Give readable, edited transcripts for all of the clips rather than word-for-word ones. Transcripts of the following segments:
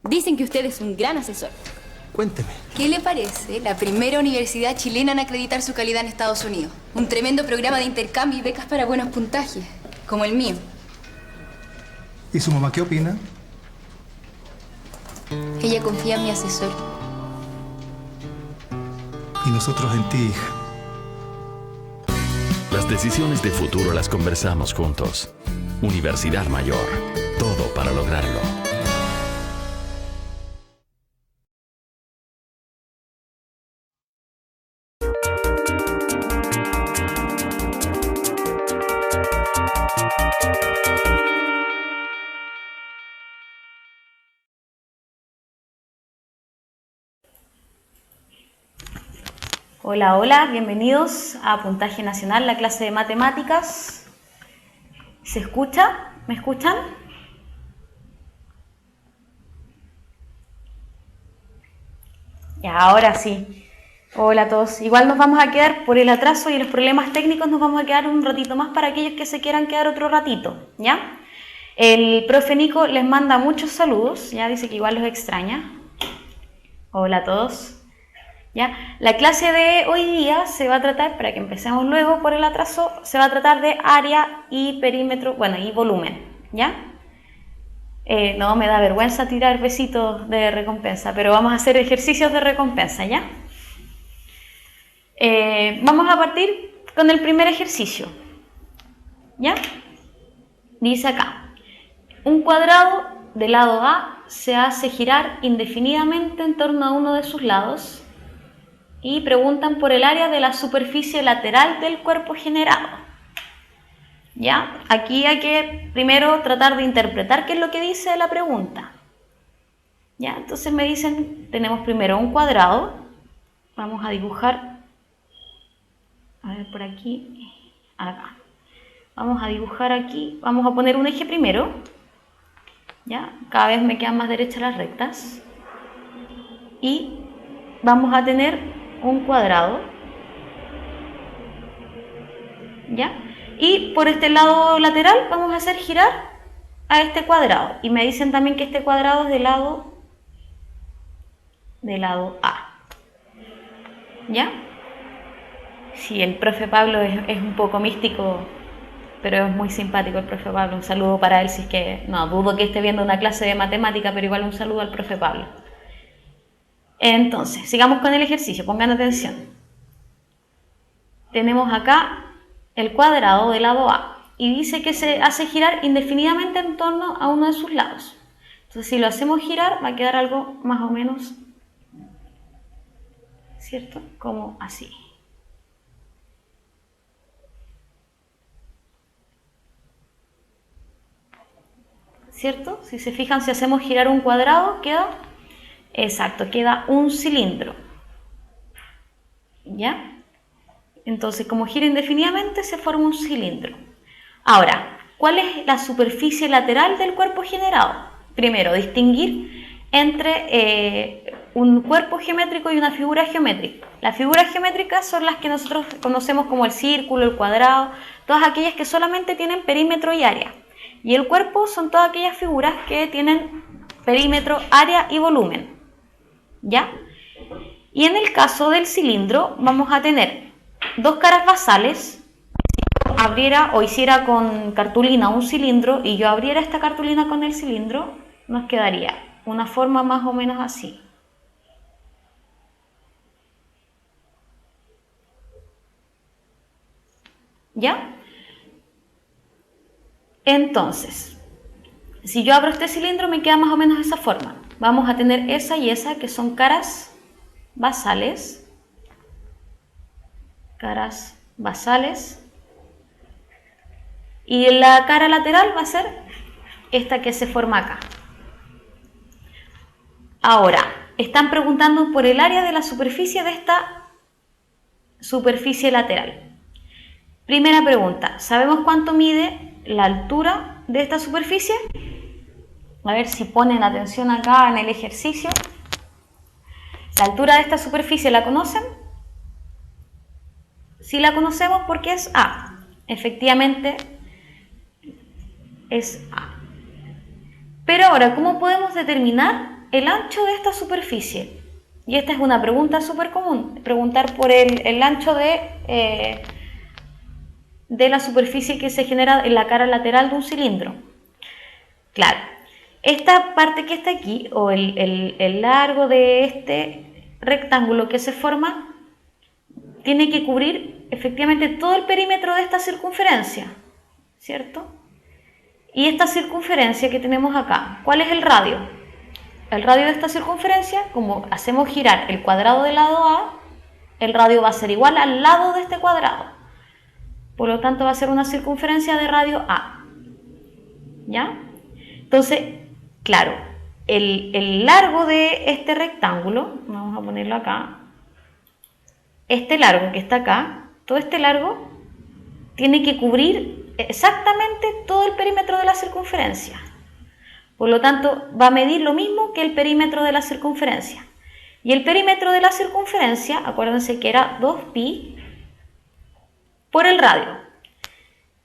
Dicen que usted es un gran asesor. Cuénteme. ¿Qué le parece la primera universidad chilena en acreditar su calidad en Estados Unidos? Un tremendo programa de intercambio y becas para buenos puntajes, como el mío. ¿Y su mamá qué opina? Ella confía en mi asesor. Y nosotros en ti, hija. Las decisiones de futuro las conversamos juntos. Universidad Mayor. Todo para lograrlo. Hola, hola, bienvenidos a Puntaje Nacional, la clase de matemáticas. ¿Se escucha? ¿Me escuchan? Ya, ahora sí. Hola a todos. Igual nos vamos a quedar por el atraso y los problemas técnicos, nos vamos a quedar un ratito más para aquellos que se quieran quedar otro ratito, ¿ya? El profe Nico les manda muchos saludos, ya dice que igual los extraña. Hola a todos. ¿Ya? La clase de hoy día se va a tratar, para que empecemos luego por el atraso, se va a tratar de área y perímetro, bueno, y volumen, ¿ya? No, me da vergüenza tirar besitos de recompensa, pero vamos a hacer ejercicios de recompensa, ¿ya? Vamos a partir con el primer ejercicio, ¿ya? Dice acá, un cuadrado del lado A se hace girar indefinidamente en torno a uno de sus lados y preguntan por el área de la superficie lateral del cuerpo generado. ¿Ya? Aquí hay que primero tratar de interpretar qué es lo que dice la pregunta. ¿Ya? Entonces me dicen, tenemos primero un cuadrado, vamos a dibujar, a ver por aquí, acá. Vamos a dibujar aquí, vamos a poner un eje primero, ¿ya? Cada vez me quedan más derechas las rectas. Y vamos a tener un cuadrado, ¿ya? Y por este lado lateral vamos a hacer girar a este cuadrado. Y me dicen también que este cuadrado es del lado A, ¿ya? Sí, el profe Pablo es un poco místico, pero es muy simpático el profe Pablo. Un saludo para él, si es que no dudo que esté viendo una clase de matemática, pero igual un saludo al profe Pablo. Entonces, sigamos con el ejercicio, pongan atención. Tenemos acá el cuadrado del lado A y dice que se hace girar indefinidamente en torno a uno de sus lados. Entonces, si lo hacemos girar, va a quedar algo más o menos, ¿cierto? Como así. ¿Cierto? Si se fijan, si hacemos girar un cuadrado, queda... Exacto, queda un cilindro. ¿Ya? Entonces, como gira indefinidamente, se forma un cilindro. Ahora, ¿cuál es la superficie lateral del cuerpo generado? Primero, distinguir entre un cuerpo geométrico y una figura geométrica. Las figuras geométricas son las que nosotros conocemos como el círculo, el cuadrado, todas aquellas que solamente tienen perímetro y área. Y el cuerpo son todas aquellas figuras que tienen perímetro, área y volumen. ¿Ya? Y en el caso del cilindro vamos a tener dos caras basales. Si yo abriera o hiciera con cartulina un cilindro y yo abriera esta cartulina con el cilindro, nos quedaría una forma más o menos así. ¿Ya? Entonces, si yo abro este cilindro me queda más o menos de esa forma. Vamos a tener esa y esa que son caras basales. Caras basales. Y la cara lateral va a ser esta que se forma acá. Ahora, están preguntando por el área de la superficie de esta superficie lateral. Primera pregunta, ¿sabemos cuánto mide la altura de esta superficie? A ver si ponen atención acá en el ejercicio. ¿La altura de esta superficie la conocen? Sí la conocemos porque es A. Efectivamente es A. Pero ahora, ¿cómo podemos determinar el ancho de esta superficie. Y esta es una pregunta súper común, preguntar por el ancho de la superficie que se genera en la cara lateral de un cilindro. Claro, esta parte que está aquí, o el largo de este rectángulo que se forma, tiene que cubrir efectivamente todo el perímetro de esta circunferencia, ¿cierto? Y esta circunferencia que tenemos acá, ¿cuál es el radio? El radio de esta circunferencia, como hacemos girar el cuadrado del lado A, el radio va a ser igual al lado de este cuadrado. Por lo tanto, va a ser una circunferencia de radio A. ¿Ya? Entonces, claro, el largo de este rectángulo, vamos a ponerlo acá, este largo que está acá, todo este largo, tiene que cubrir exactamente todo el perímetro de la circunferencia. Por lo tanto, va a medir lo mismo que el perímetro de la circunferencia. Y el perímetro de la circunferencia, acuérdense que era 2pi por el radio.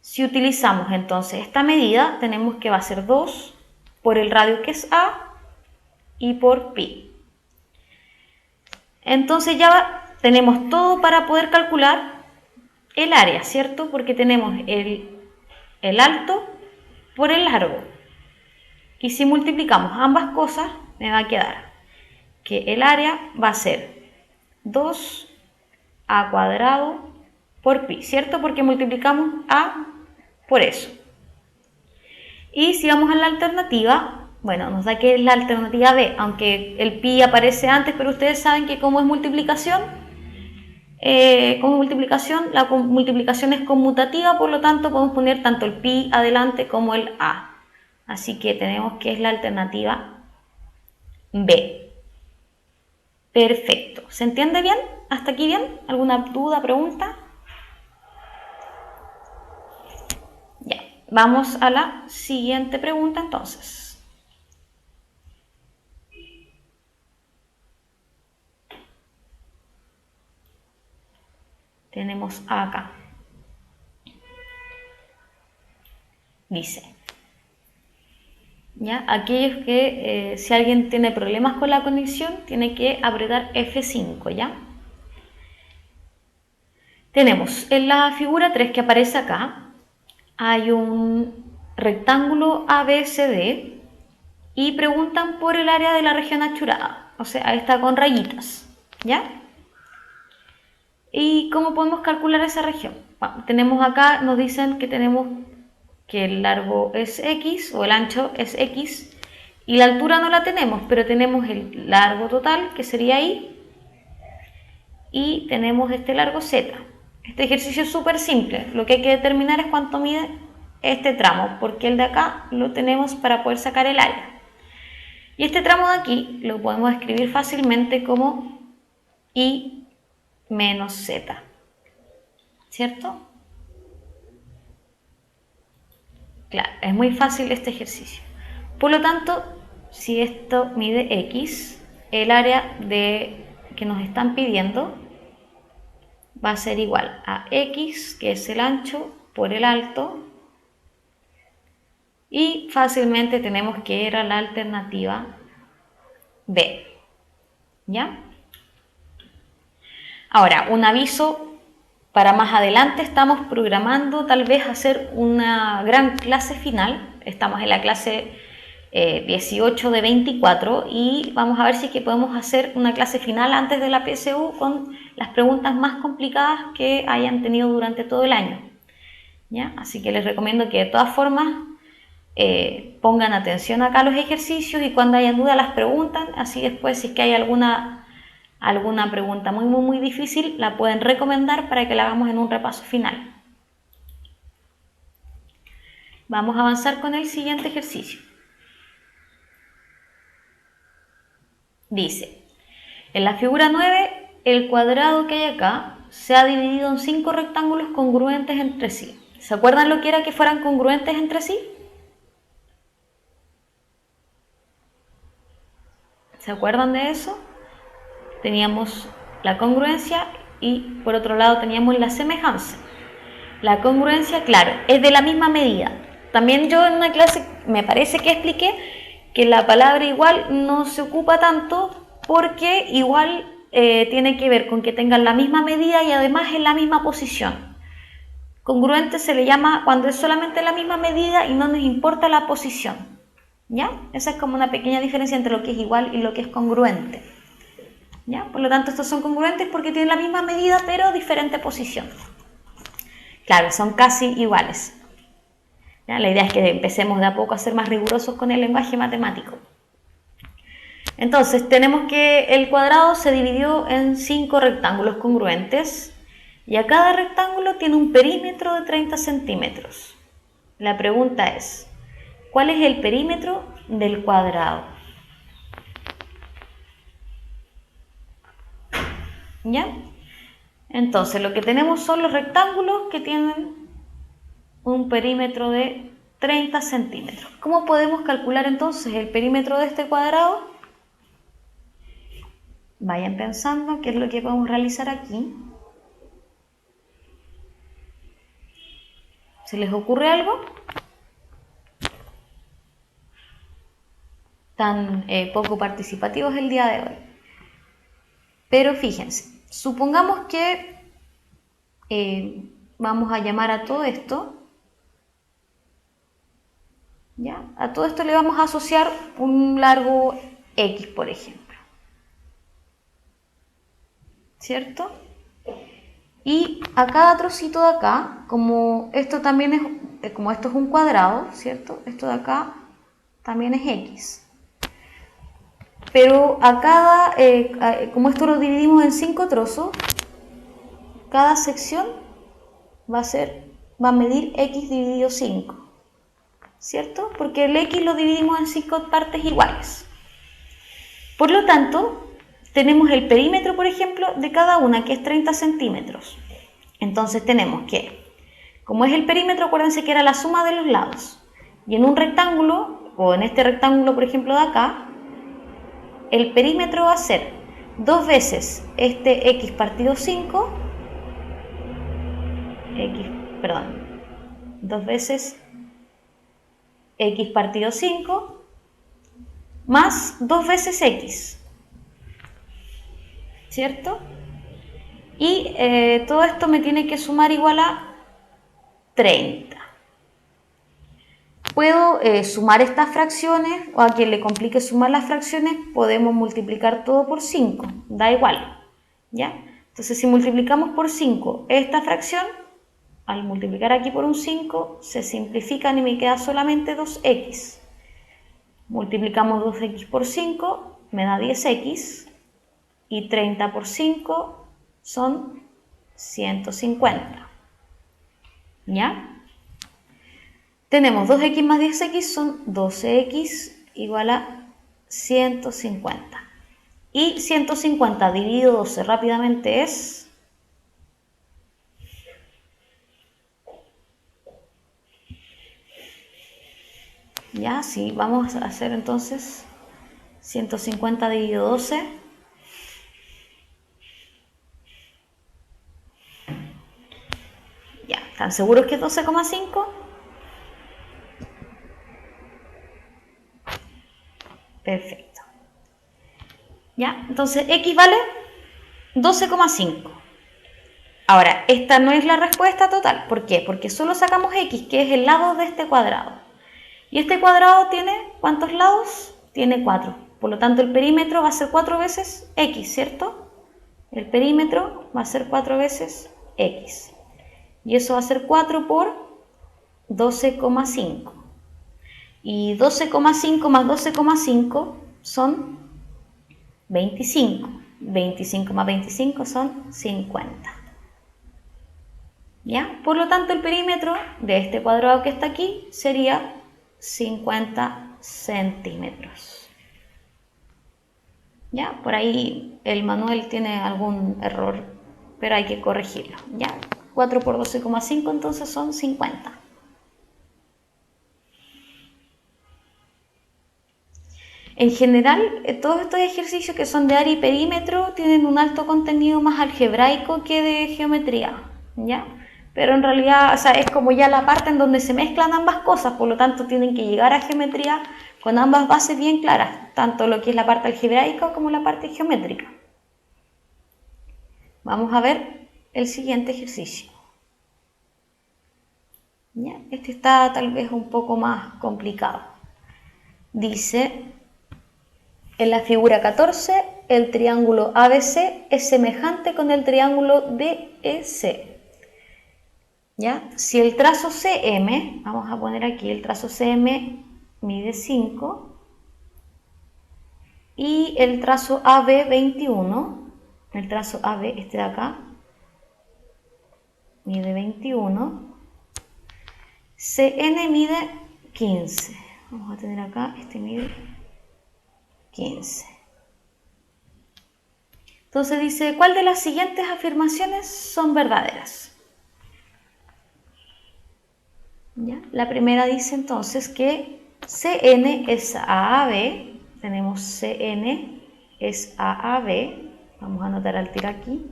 Si utilizamos entonces esta medida, tenemos que va a ser 2 por el radio que es A y por pi. Entonces ya tenemos todo para poder calcular el área, ¿cierto? Porque tenemos el alto por el largo. Y si multiplicamos ambas cosas, me va a quedar que el área va a ser 2a cuadrado por pi, ¿cierto? Porque multiplicamos a por eso. Y si vamos a la alternativa, bueno, nos da que es la alternativa B, aunque el pi aparece antes, pero ustedes saben que como es multiplicación, la multiplicación es conmutativa, por lo tanto podemos poner tanto el pi adelante como el a. Así que tenemos que es la alternativa B. Perfecto. ¿Se entiende bien? ¿Hasta aquí bien? ¿Alguna duda, pregunta? Ya. Vamos a la siguiente pregunta entonces. Tenemos acá. Dice... ¿Ya? Aquellos que si alguien tiene problemas con la conexión tiene que apretar F5, ¿ya? Tenemos en la figura 3 que aparece acá, hay un rectángulo ABCD y preguntan por el área de la región achurada, o sea, está con rayitas, ¿ya? ¿Y cómo podemos calcular esa región? Bueno, tenemos acá, nos dicen que tenemos que el largo es X o el ancho es X y la altura no la tenemos, pero tenemos el largo total que sería Y y tenemos este largo Z. Este ejercicio es súper simple, lo que hay que determinar es cuánto mide este tramo, porque el de acá lo tenemos para poder sacar el área. Y este tramo de aquí lo podemos escribir fácilmente como Y menos Z, ¿cierto? Claro, es muy fácil este ejercicio. Por lo tanto, si esto mide X, el área que nos están pidiendo va a ser igual a X, que es el ancho, por el alto. Y fácilmente tenemos que ir a la alternativa B. ¿Ya? Ahora, un aviso. Para más adelante estamos programando tal vez hacer una gran clase final. Estamos en la clase 18 de 24 y vamos a ver si es que podemos hacer una clase final antes de la PSU con las preguntas más complicadas que hayan tenido durante todo el año. ¿Ya? Así que les recomiendo que de todas formas pongan atención acá a los ejercicios y cuando hayan dudas las preguntan. Así después si es que hay alguna pregunta muy difícil, la pueden recomendar para que la hagamos en un repaso final. Vamos a avanzar con el siguiente ejercicio. Dice, en la figura 9, el cuadrado que hay acá se ha dividido en 5 rectángulos congruentes entre sí. ¿Se acuerdan lo que era que fueran congruentes entre sí? ¿Se acuerdan de eso? Teníamos la congruencia y por otro lado teníamos la semejanza. La congruencia, claro, es de la misma medida. También yo en una clase me parece que expliqué que la palabra igual no se ocupa tanto porque igual tiene que ver con que tengan la misma medida y además en la misma posición. Congruente se le llama cuando es solamente la misma medida y no nos importa la posición. ¿Ya? Esa es como una pequeña diferencia entre lo que es igual y lo que es congruente. ¿Ya? Por lo tanto, estos son congruentes porque tienen la misma medida pero diferente posición. Claro, son casi iguales. ¿Ya? La idea es que empecemos de a poco a ser más rigurosos con el lenguaje matemático. Entonces, tenemos que el cuadrado se dividió en 5 rectángulos congruentes y a cada rectángulo tiene un perímetro de 30 centímetros. La pregunta es, ¿cuál es el perímetro del cuadrado? ¿Ya? Entonces, lo que tenemos son los rectángulos que tienen un perímetro de 30 centímetros. ¿Cómo podemos calcular entonces el perímetro de este cuadrado? Vayan pensando qué es lo que podemos realizar aquí. ¿Se les ocurre algo? Tan poco participativos el día de hoy. Pero fíjense, supongamos que vamos a llamar a todo esto, ¿ya? A todo esto le vamos a asociar un largo X, por ejemplo. ¿Cierto? Y a cada trocito de acá, como esto también es, como esto es un cuadrado, ¿cierto? Esto de acá también es X. Pero a cada, como esto lo dividimos en 5 trozos, cada sección va a medir X dividido 5, ¿cierto? Porque el X lo dividimos en 5 partes iguales. Por lo tanto, tenemos el perímetro, por ejemplo, de cada una, que es 30 centímetros. Entonces tenemos que, como es el perímetro, acuérdense que era la suma de los lados. Y en un rectángulo, o en este rectángulo, por ejemplo, de acá, el perímetro va a ser 2 veces este X partido 5, 2 veces X partido 5, más 2 veces X. ¿Cierto? Y todo esto me tiene que sumar igual a 30. Puedo sumar estas fracciones, o a quien le complique sumar las fracciones, podemos multiplicar todo por 5, da igual, ¿ya? Entonces, si multiplicamos por 5 esta fracción, al multiplicar aquí por un 5, se simplifican y me queda solamente 2x. Multiplicamos 2x por 5, me da 10x. Y 30 por 5 son 150. ¿Ya? Tenemos 2x más 10x son 12x igual a 150. Y 150 dividido 12 rápidamente es... Ya, sí, vamos a hacer entonces 150 dividido 12. ¿Están seguros que es 12,5? Perfecto. ¿Ya? Entonces, X vale 12,5. Ahora, esta no es la respuesta total. ¿Por qué? Porque solo sacamos X, que es el lado de este cuadrado. Y este cuadrado tiene, ¿cuántos lados? Tiene 4. Por lo tanto, el perímetro va a ser 4 veces X, ¿cierto? El perímetro va a ser 4 veces X. Y eso va a ser 4 por 12,5. Y 12,5 más 12,5 son 25. 25 más 25 son 50. ¿Ya? Por lo tanto, el perímetro de este cuadrado que está aquí sería 50 centímetros. ¿Ya? Por ahí el manual tiene algún error, pero hay que corregirlo. ¿Ya? 4 por 12,5 entonces son 50. En general, todos estos ejercicios que son de área y perímetro tienen un alto contenido más algebraico que de geometría, ¿ya? Pero en realidad, o sea, es como ya la parte en donde se mezclan ambas cosas, por lo tanto tienen que llegar a geometría con ambas bases bien claras, tanto lo que es la parte algebraica como la parte geométrica. Vamos a ver el siguiente ejercicio. ¿Ya? Este está tal vez un poco más complicado. Dice, en la figura 14, el triángulo ABC es semejante con el triángulo DEC. ¿Ya? Si el trazo CM, vamos a poner aquí, el trazo CM mide 5 y el trazo AB 21, el trazo AB, este de acá, mide 21, CN mide 15, vamos a tener acá, este mide 15. Entonces dice, ¿cuál de las siguientes afirmaciones son verdaderas? ¿Ya? La primera dice entonces que CN es AAB, tenemos CN es AAB, vamos a anotar al tiro aquí,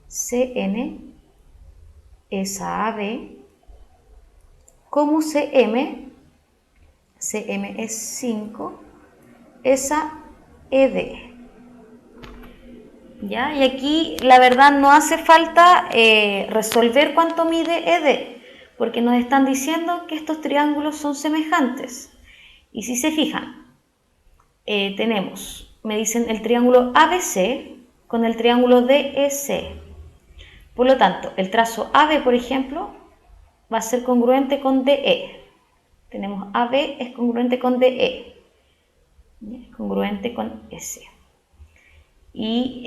CN es AAB, como CM es 5, esa ED. ¿Ya? Y aquí la verdad no hace falta resolver cuánto mide ED, porque nos están diciendo que estos triángulos son semejantes. Y si se fijan, me dicen el triángulo ABC con el triángulo DEC. Por lo tanto, el trazo AB, por ejemplo, va a ser congruente con DE. Tenemos AB es congruente con DE, es congruente con S. Y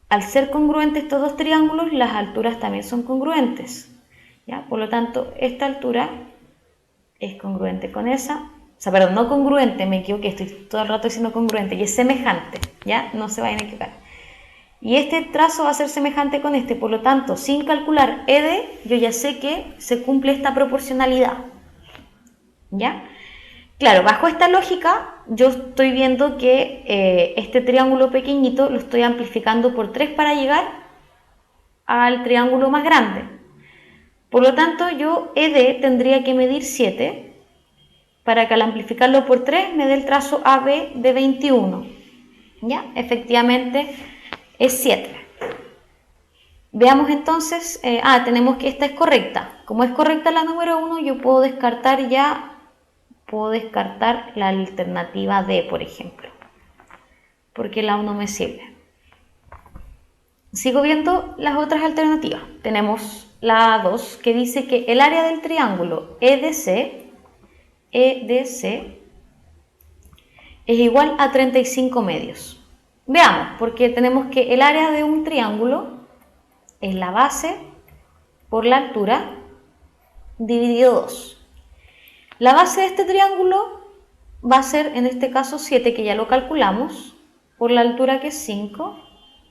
al ser congruentes estos dos triángulos, las alturas también son congruentes, ¿ya? Por lo tanto, esta altura es congruente con esa, o sea, perdón, no congruente, me equivoqué, estoy todo el rato diciendo congruente, y es semejante, ¿ya? No se vayan a equivocar. Y este trazo va a ser semejante con este, por lo tanto, sin calcular ED, yo ya sé que se cumple esta proporcionalidad, ¿ya? Claro, bajo esta lógica, yo estoy viendo que este triángulo pequeñito lo estoy amplificando por 3 para llegar al triángulo más grande. Por lo tanto, yo ED tendría que medir 7 para que al amplificarlo por 3 me dé el trazo AB de 21. ¿Ya? Efectivamente es 7. Veamos entonces, tenemos que esta es correcta. Como es correcta la número 1, yo puedo descartar la alternativa D, por ejemplo, porque la 1 me sirve. Sigo viendo las otras alternativas. Tenemos la 2, que dice que el área del triángulo EDC es igual a 35 medios. Veamos, porque tenemos que el área de un triángulo es la base por la altura dividido 2. La base de este triángulo va a ser, en este caso, 7, que ya lo calculamos, por la altura que es 5,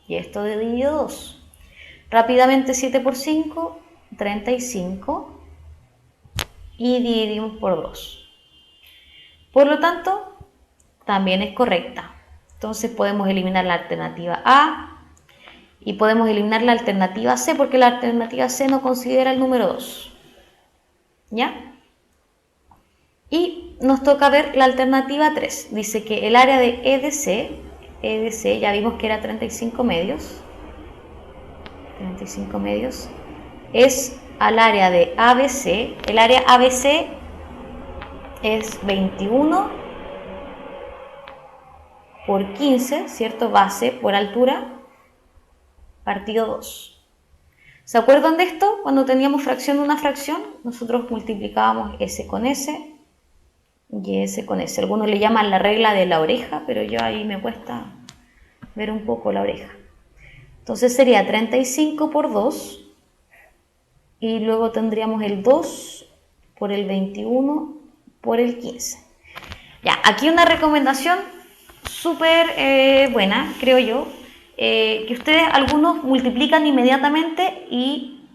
y esto dividido 2. Rápidamente 7 por 5, 35, y dividimos por 2. Por lo tanto, también es correcta. Entonces podemos eliminar la alternativa A, y podemos eliminar la alternativa C, porque la alternativa C no considera el número 2. ¿Ya? Y nos toca ver la alternativa 3. Dice que el área de EDC, ya vimos que era 35 medios, es al área de ABC. El área ABC es 21 por 15, ¿cierto? Base por altura, partido 2. ¿Se acuerdan de esto? Cuando teníamos fracción de una fracción, nosotros multiplicábamos S con S y S con S. Algunos le llaman la regla de la oreja, pero yo ahí me cuesta ver un poco la oreja. Entonces sería 35 por 2 y luego tendríamos el 2 por el 21 por el 15. Ya, aquí una recomendación súper buena, creo yo, que ustedes algunos multiplican inmediatamente y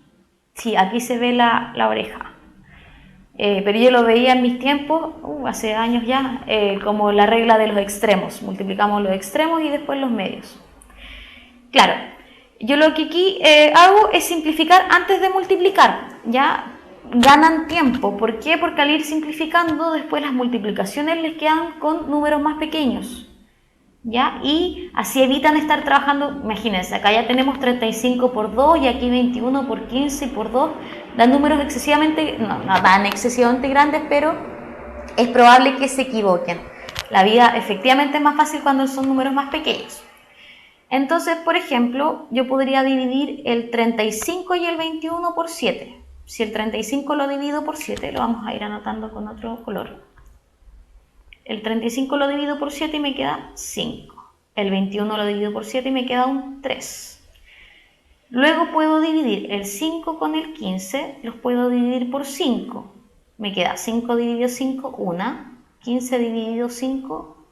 sí, aquí se ve la oreja. Pero yo lo veía en mis tiempos, hace años ya, como la regla de los extremos. Multiplicamos los extremos y después los medios. Claro, yo lo que aquí hago es simplificar antes de multiplicar, ¿ya? ganan tiempo. ¿Por qué? Porque al ir simplificando, después las multiplicaciones les quedan con números más pequeños, ¿ya? Y así evitan estar trabajando. Imagínense, acá ya tenemos 35 por 2 y aquí 21 por 15 por 2. Dan números excesivamente, no tan excesivamente grandes, pero es probable que se equivoquen. La vida efectivamente es más fácil cuando son números más pequeños. Entonces, por ejemplo, yo podría dividir el 35 y el 21 por 7. Si el 35 lo divido por 7, lo vamos a ir anotando con otro color. El 35 lo divido por 7 y me queda 5. El 21 lo divido por 7 y me queda un 3. Luego puedo dividir el 5 con el 15, los puedo dividir por 5. Me queda 5 dividido 5, 1. 15 dividido 5,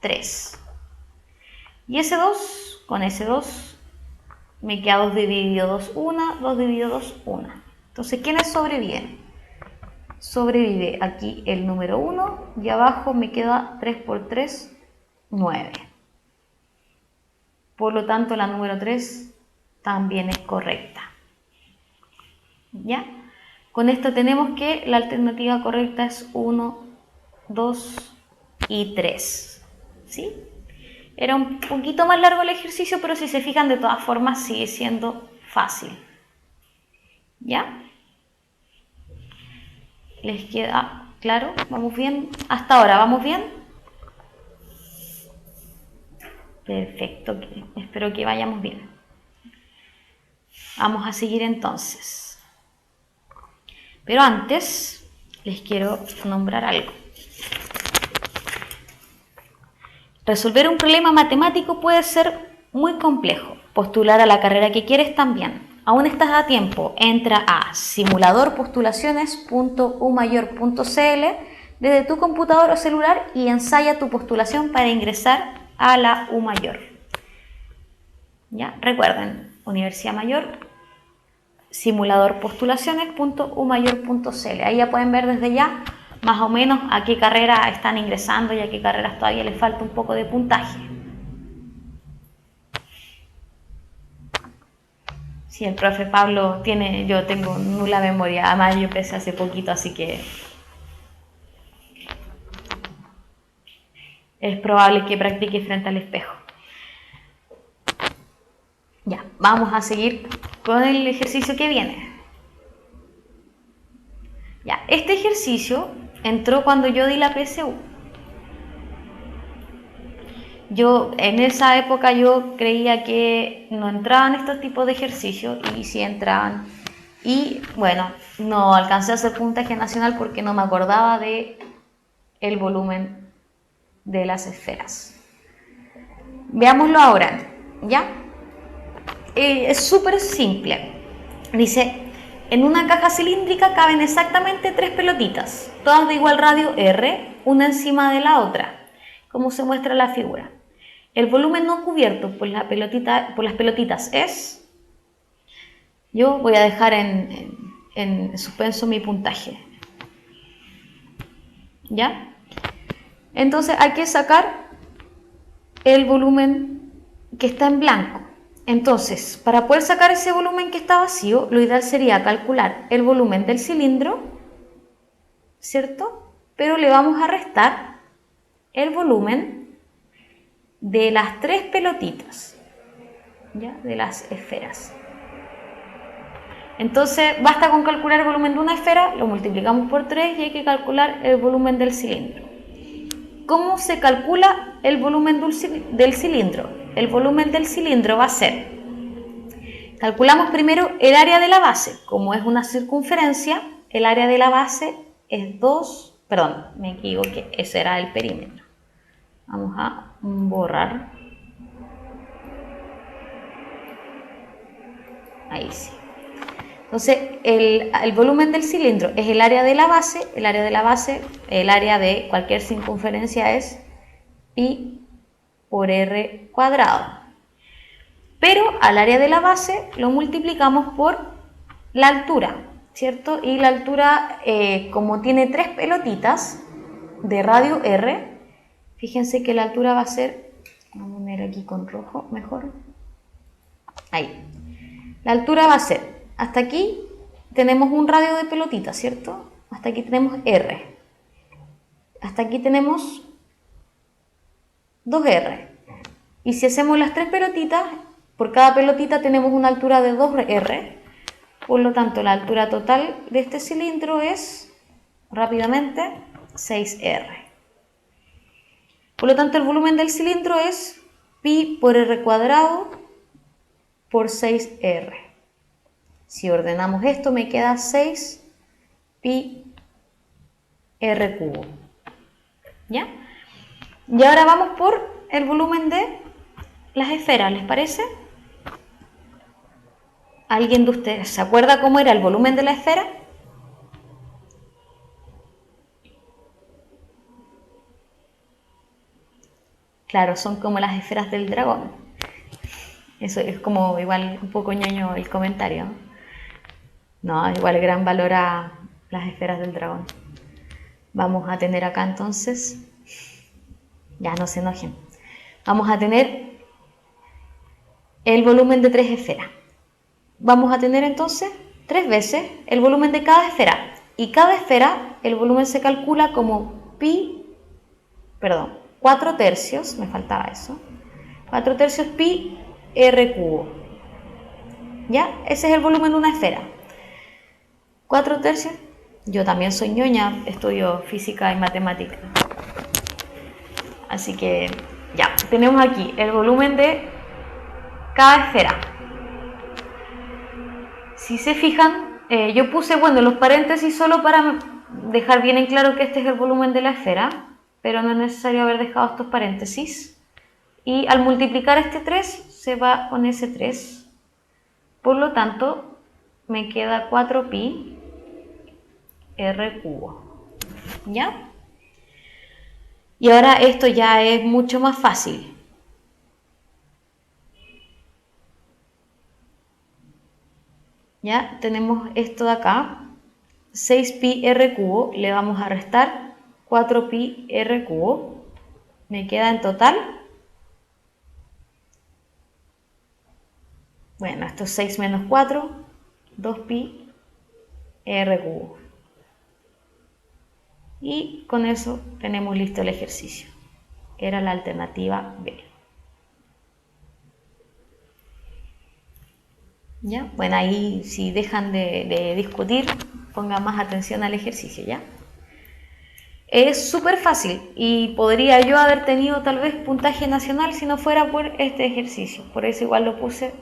3. Y ese 2, con ese 2, me queda 2 dividido 2, 1, 2 dividido 2, 1. Entonces, ¿quiénes sobreviven? Sobrevive aquí el número 1 y abajo me queda 3 por 3, 9. Por lo tanto, la número 3 también es correcta. ¿Ya? Con esto tenemos que la alternativa correcta es 1, 2 y 3. ¿Sí? Era un poquito más largo el ejercicio, pero si se fijan, de todas formas sigue siendo fácil. ¿Ya? ¿Les queda claro? ¿Vamos bien? Hasta ahora, ¿vamos bien? Perfecto, espero que vayamos bien. Vamos a seguir entonces. Pero antes, les quiero nombrar algo. Resolver un problema matemático puede ser muy complejo. Postular a la carrera que quieres también. Aún estás a tiempo. Entra a simuladorpostulaciones.umayor.cl desde tu computador o celular y ensaya tu postulación para ingresar a la U Mayor. ¿Ya? Recuerden, Universidad Mayor, simuladorpostulaciones.umayor.cl. Ahí ya pueden ver desde ya más o menos a qué carrera están ingresando y a qué carreras todavía les falta un poco de puntaje. Sí, el profe Pablo yo tengo nula memoria, además yo empecé hace poquito, así que es probable que practique frente al espejo. Ya, vamos a seguir con el ejercicio que viene. Ya, este ejercicio entró cuando yo di la PSU. En esa época yo creía que no entraban estos tipos de ejercicios y sí entraban. Y bueno, no alcancé a hacer puntaje nacional porque no me acordaba de el volumen de las esferas. Veámoslo ahora, ¿ya? Es súper simple. Dice, en una caja cilíndrica caben exactamente 3 pelotitas, todas de igual radio R, una encima de la otra, como se muestra en la figura. El volumen no cubierto por las pelotitas es... Yo voy a dejar en suspenso mi puntaje. ¿Ya? Entonces hay que sacar el volumen que está en blanco. Entonces, para poder sacar ese volumen que está vacío, lo ideal sería calcular el volumen del cilindro, ¿cierto? Pero le vamos a restar el volumen de las 3 pelotitas, ¿ya? De las esferas. Entonces, basta con calcular el volumen de una esfera, lo multiplicamos por 3 y hay que calcular el volumen del cilindro. ¿Cómo se calcula el volumen del cilindro? El volumen del cilindro va a ser, calculamos primero el área de la base. Como es una circunferencia, el área de la base es 2, perdón, me equivoqué, ese era el perímetro. Vamos a borrar. Ahí sí. Entonces, el volumen del cilindro es el área de la base. El área de cualquier circunferencia es pi por r cuadrado. Pero al área de la base lo multiplicamos por la altura, ¿cierto? Y la altura, como tiene 3 pelotitas de radio r, fíjense que la altura va a ser, vamos a poner aquí con rojo mejor, ahí. La altura va a ser hasta aquí tenemos un radio de pelotita, ¿cierto? Hasta aquí tenemos R. Hasta aquí tenemos 2R. Y si hacemos las 3 pelotitas, por cada pelotita tenemos una altura de 2R. Por lo tanto, la altura total de este cilindro es, rápidamente, 6R. Por lo tanto, el volumen del cilindro es pi por R cuadrado por 6R. Si ordenamos esto, me queda 6 pi R cubo. ¿Ya? Y ahora vamos por el volumen de las esferas, ¿les parece? ¿Alguien de ustedes se acuerda cómo era el volumen de la esfera? Claro, son como las esferas del dragón. Eso es como igual un poco ñoño el comentario. No, igual gran valor a las esferas del dragón. Vamos a tener acá entonces, ya no se enojen, vamos a tener el volumen de 3 esferas. Vamos a tener entonces 3 veces el volumen de cada esfera. Y cada esfera, el volumen se calcula como 4 tercios, me faltaba eso, 4 tercios pi R cubo. ¿Ya? Ese es el volumen de una esfera. 4 tercios, yo también soy ñoña, estudio física y matemática. Así que ya, tenemos aquí el volumen de cada esfera. Si se fijan, yo puse, los paréntesis solo para dejar bien en claro que este es el volumen de la esfera, pero no es necesario haber dejado estos paréntesis. Y al multiplicar este 3, se va con ese 3. Por lo tanto, me queda 4pi R cubo. ¿Ya? Y ahora esto ya es mucho más fácil. Ya tenemos esto de acá, 6pi R cubo, le vamos a restar 4pi R cubo, me queda en total, esto es 6 menos 4, 2pi R cubo. Y con eso tenemos listo el ejercicio. Era la alternativa B. ¿Ya? Bueno, ahí si dejan de discutir, pongan más atención al ejercicio, ¿ya? Es súper fácil y podría yo haber tenido tal vez puntaje nacional si no fuera por este ejercicio. Por eso igual lo puse.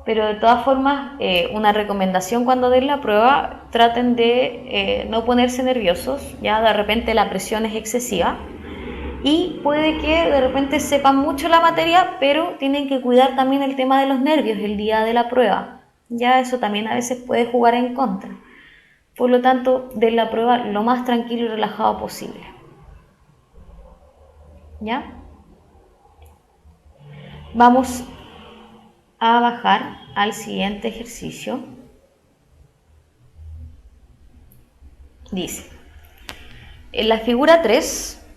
Pero de todas formas, una recomendación cuando den la prueba, traten de no ponerse nerviosos, ya de repente la presión es excesiva y puede que de repente sepan mucho la materia, pero tienen que cuidar también el tema de los nervios el día de la prueba, ya eso también a veces puede jugar en contra. Por lo tanto, den la prueba lo más tranquilo y relajado posible. ¿Ya? Vamos a bajar al siguiente ejercicio. Dice, en la figura 3,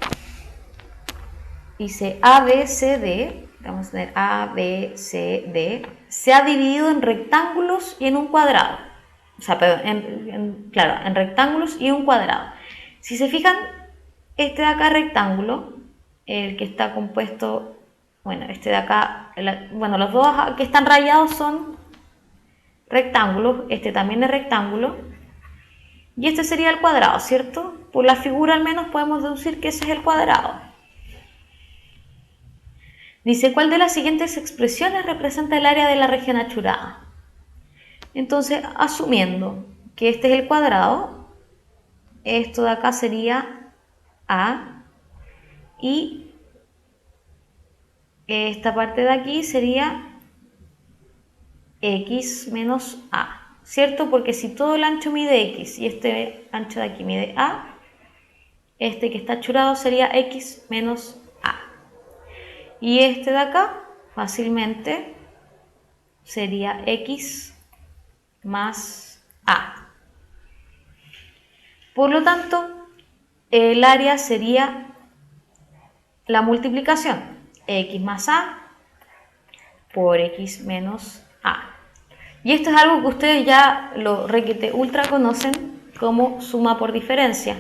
dice ABCD, vamos a tener ABCD, se ha dividido en rectángulos y en un cuadrado. O sea, perdón, en rectángulos y un cuadrado. Si se fijan, este de acá rectángulo, el que está compuesto, este de acá, los dos que están rayados son rectángulos, este también es rectángulo, y este sería el cuadrado, ¿cierto? Por la figura al menos podemos deducir que ese es el cuadrado. Dice, ¿cuál de las siguientes expresiones representa el área de la región achurada? Entonces, asumiendo que este es el cuadrado, esto de acá sería A y esta parte de aquí sería X menos A, ¿cierto? Porque si todo el ancho mide X y este ancho de aquí mide A, este que está achurado sería X menos A. Y este de acá fácilmente sería X más A. Por lo tanto, el área sería la multiplicación X más A por X menos A. Y esto es algo que ustedes ya lo requete ultra conocen como suma por diferencia,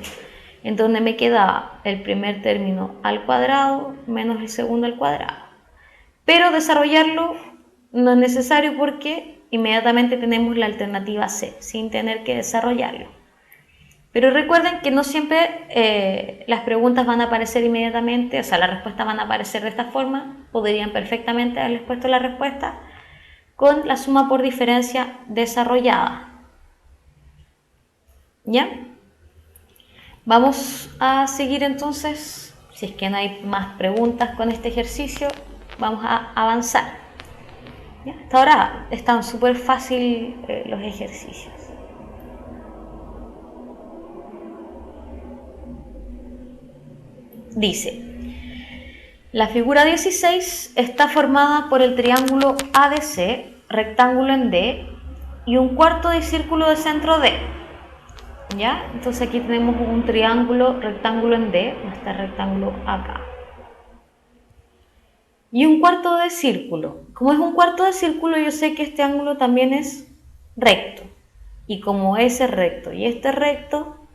en donde me queda el primer término al cuadrado menos el segundo al cuadrado. Pero desarrollarlo no es necesario porque inmediatamente tenemos la alternativa C, sin tener que desarrollarlo. Pero recuerden que no siempre las preguntas van a aparecer inmediatamente, o sea, las respuestas van a aparecer de esta forma. Podrían perfectamente haberles puesto la respuesta con la suma por diferencia desarrollada. ¿Ya? Vamos a seguir entonces, si es que no hay más preguntas con este ejercicio, vamos a avanzar. ¿Ya? Hasta ahora están súper fáciles los ejercicios. Dice, la figura 16 está formada por el triángulo ADC, rectángulo en D, y un cuarto de círculo de centro D. ¿Ya? Entonces aquí tenemos un triángulo, rectángulo en D, este rectángulo acá. Y un cuarto de círculo. Como es un cuarto de círculo, yo sé que este ángulo también es recto. Y como ese es recto y este es recto,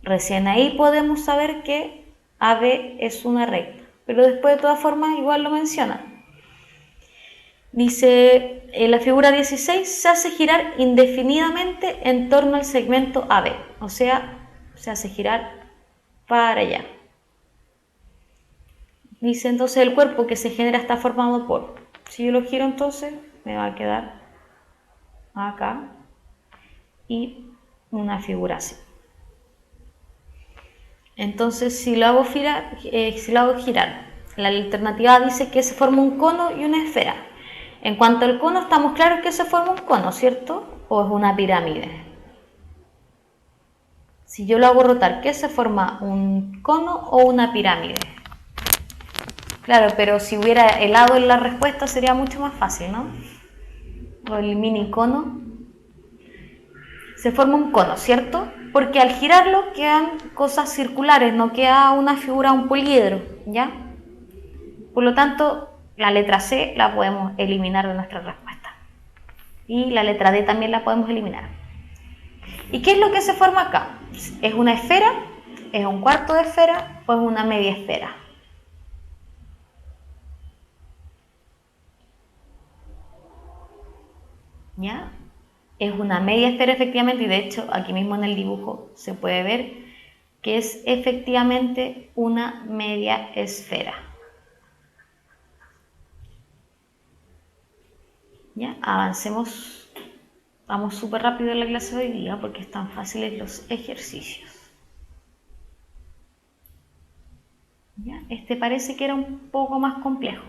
recién ahí podemos saber que AB es una recta. Pero después de todas formas igual lo menciona. Dice, la figura 16 se hace girar indefinidamente en torno al segmento AB. O sea, se hace girar para allá. Dice entonces el cuerpo que se genera está formado por, si yo lo giro entonces me va a quedar acá y una figura así. Entonces si lo hago girar, la alternativa dice que se forma un cono y una esfera. En cuanto al cono estamos claros que se forma un cono, ¿cierto? ¿O es una pirámide? Si yo lo hago rotar, ¿qué se forma? ¿Un cono o una pirámide? Claro, pero si hubiera helado en la respuesta sería mucho más fácil, ¿no? O el mini cono. Se forma un cono, ¿cierto? Porque al girarlo quedan cosas circulares, no queda una figura, un poliedro, ¿ya? Por lo tanto, la letra C la podemos eliminar de nuestra respuesta. Y la letra D también la podemos eliminar. ¿Y qué es lo que se forma acá? ¿Es una esfera? ¿Es un cuarto de esfera? ¿O es una media esfera? ¿Ya? Es una media esfera efectivamente y de hecho aquí mismo en el dibujo se puede ver que es efectivamente una media esfera. ¿Ya? Avancemos, vamos súper rápido en la clase de hoy día porque están fáciles los ejercicios. ¿Ya? Este parece que era un poco más complejo.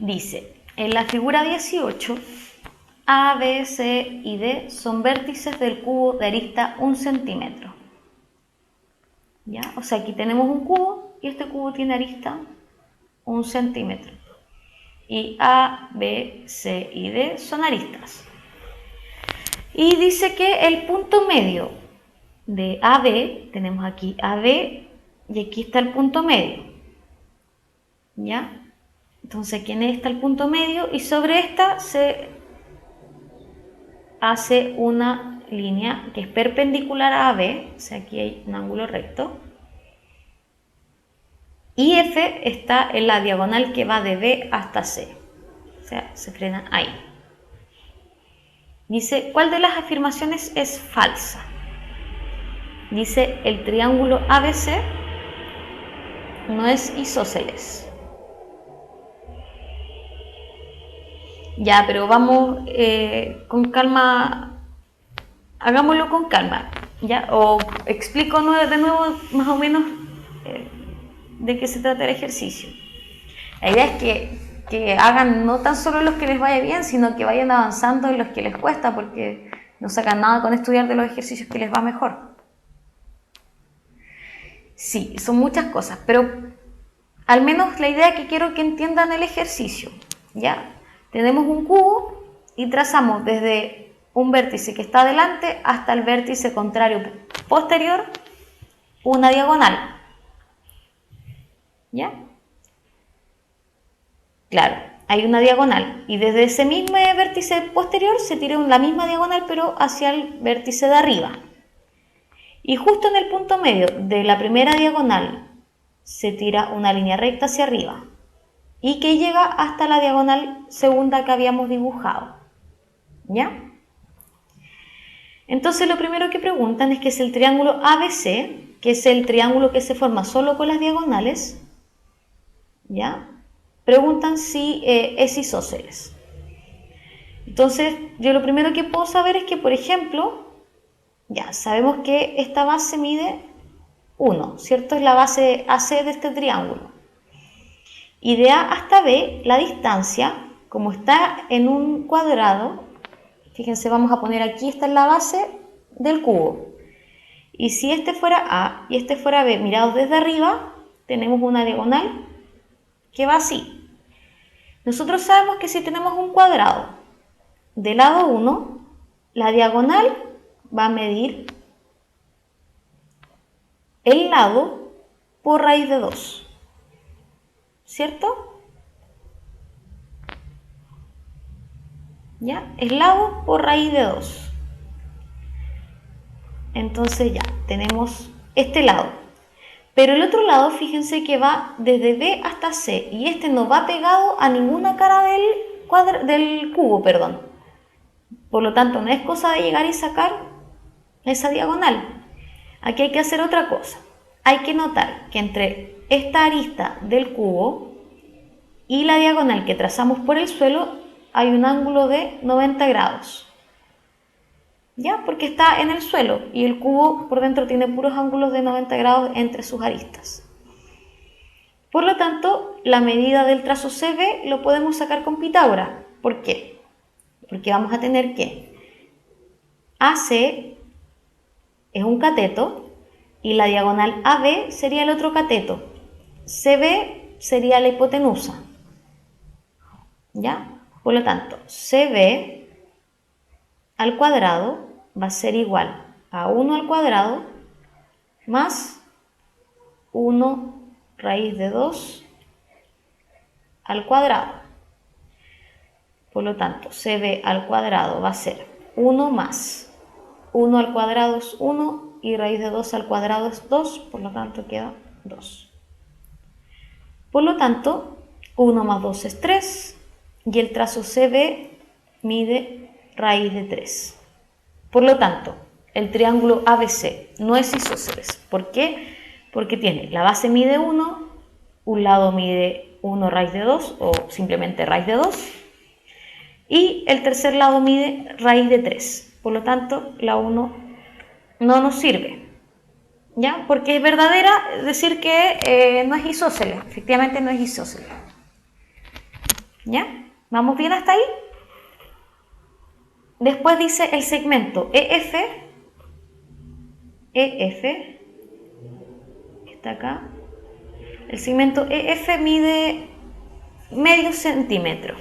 Dice, en la figura 18, A, B, C y D son vértices del cubo de arista 1 centímetro. ¿Ya? O sea, aquí tenemos un cubo y este cubo tiene arista 1 centímetro. Y A, B, C y D son aristas. Y dice que el punto medio de AB, tenemos aquí AB y aquí está el punto medio. ¿Ya? Entonces aquí está el punto medio y sobre esta se hace una línea que es perpendicular a AB, o sea aquí hay un ángulo recto. Y F está en la diagonal que va de B hasta C, o sea se frena ahí. Dice, ¿cuál de las afirmaciones es falsa? Dice, el triángulo ABC no es isósceles. Ya, pero vamos con calma, hagámoslo con calma, ¿ya? O explico de nuevo más o menos de qué se trata el ejercicio. La idea es que hagan no tan solo los que les vaya bien, sino que vayan avanzando en los que les cuesta, porque no sacan nada con estudiar de los ejercicios que les va mejor. Sí, son muchas cosas, pero al menos la idea que quiero que entiendan el ejercicio, ¿ya? Tenemos un cubo y trazamos desde un vértice que está adelante hasta el vértice contrario posterior una diagonal. ¿Ya? Claro, hay una diagonal y desde ese mismo vértice posterior se tira la misma diagonal pero hacia el vértice de arriba. Y justo en el punto medio de la primera diagonal se tira una línea recta hacia arriba y que llega hasta la diagonal segunda que habíamos dibujado. ¿Ya? Entonces lo primero que preguntan es que es el triángulo ABC, que es el triángulo que se forma solo con las diagonales. ¿Ya? Preguntan si es isósceles. Entonces yo lo primero que puedo saber es que, por ejemplo, ya sabemos que esta base mide 1, ¿cierto? Es la base AC de este triángulo. Y de A hasta B, la distancia, como está en un cuadrado, fíjense, vamos a poner aquí, esta es la base del cubo. Y si este fuera A y este fuera B, mirados desde arriba, tenemos una diagonal que va así. Nosotros sabemos que si tenemos un cuadrado de lado 1, la diagonal va a medir el lado por raíz de 2, ¿cierto? ¿Ya? El lado por raíz de 2. Entonces ya, tenemos este lado. Pero el otro lado, fíjense que va desde B hasta C y este no va pegado a ninguna cara del cubo, perdón. Por lo tanto, no es cosa de llegar y sacar esa diagonal. Aquí hay que hacer otra cosa. Hay que notar que entre esta arista del cubo y la diagonal que trazamos por el suelo hay un ángulo de 90 grados. ¿Ya? Porque está en el suelo y el cubo por dentro tiene puros ángulos de 90 grados entre sus aristas. Por lo tanto, la medida del trazo CB lo podemos sacar con Pitágoras. ¿Por qué? Porque vamos a tener que AC es un cateto y la diagonal AB sería el otro cateto. CB sería la hipotenusa. ¿Ya? Por lo tanto, CB al cuadrado va a ser igual a 1 al cuadrado más 1 raíz de 2 al cuadrado. Por lo tanto, CB al cuadrado va a ser 1 más 1 al cuadrado es 1 y raíz de 2 al cuadrado es 2, por lo tanto queda 2. Por lo tanto, 1 más 2 es 3 y el trazo CB mide raíz de 3. Por lo tanto, el triángulo ABC no es isósceles. ¿Por qué? Porque tiene la base mide 1, un lado mide 1 raíz de 2 o simplemente raíz de 2 y el tercer lado mide raíz de 3. Por lo tanto, la 1 no nos sirve. ¿Ya? Porque es verdadera decir que no es isósceles. Efectivamente no es isósceles. ¿Ya? ¿Vamos bien hasta ahí? Después dice el segmento EF, está acá. El segmento EF mide medio centímetro.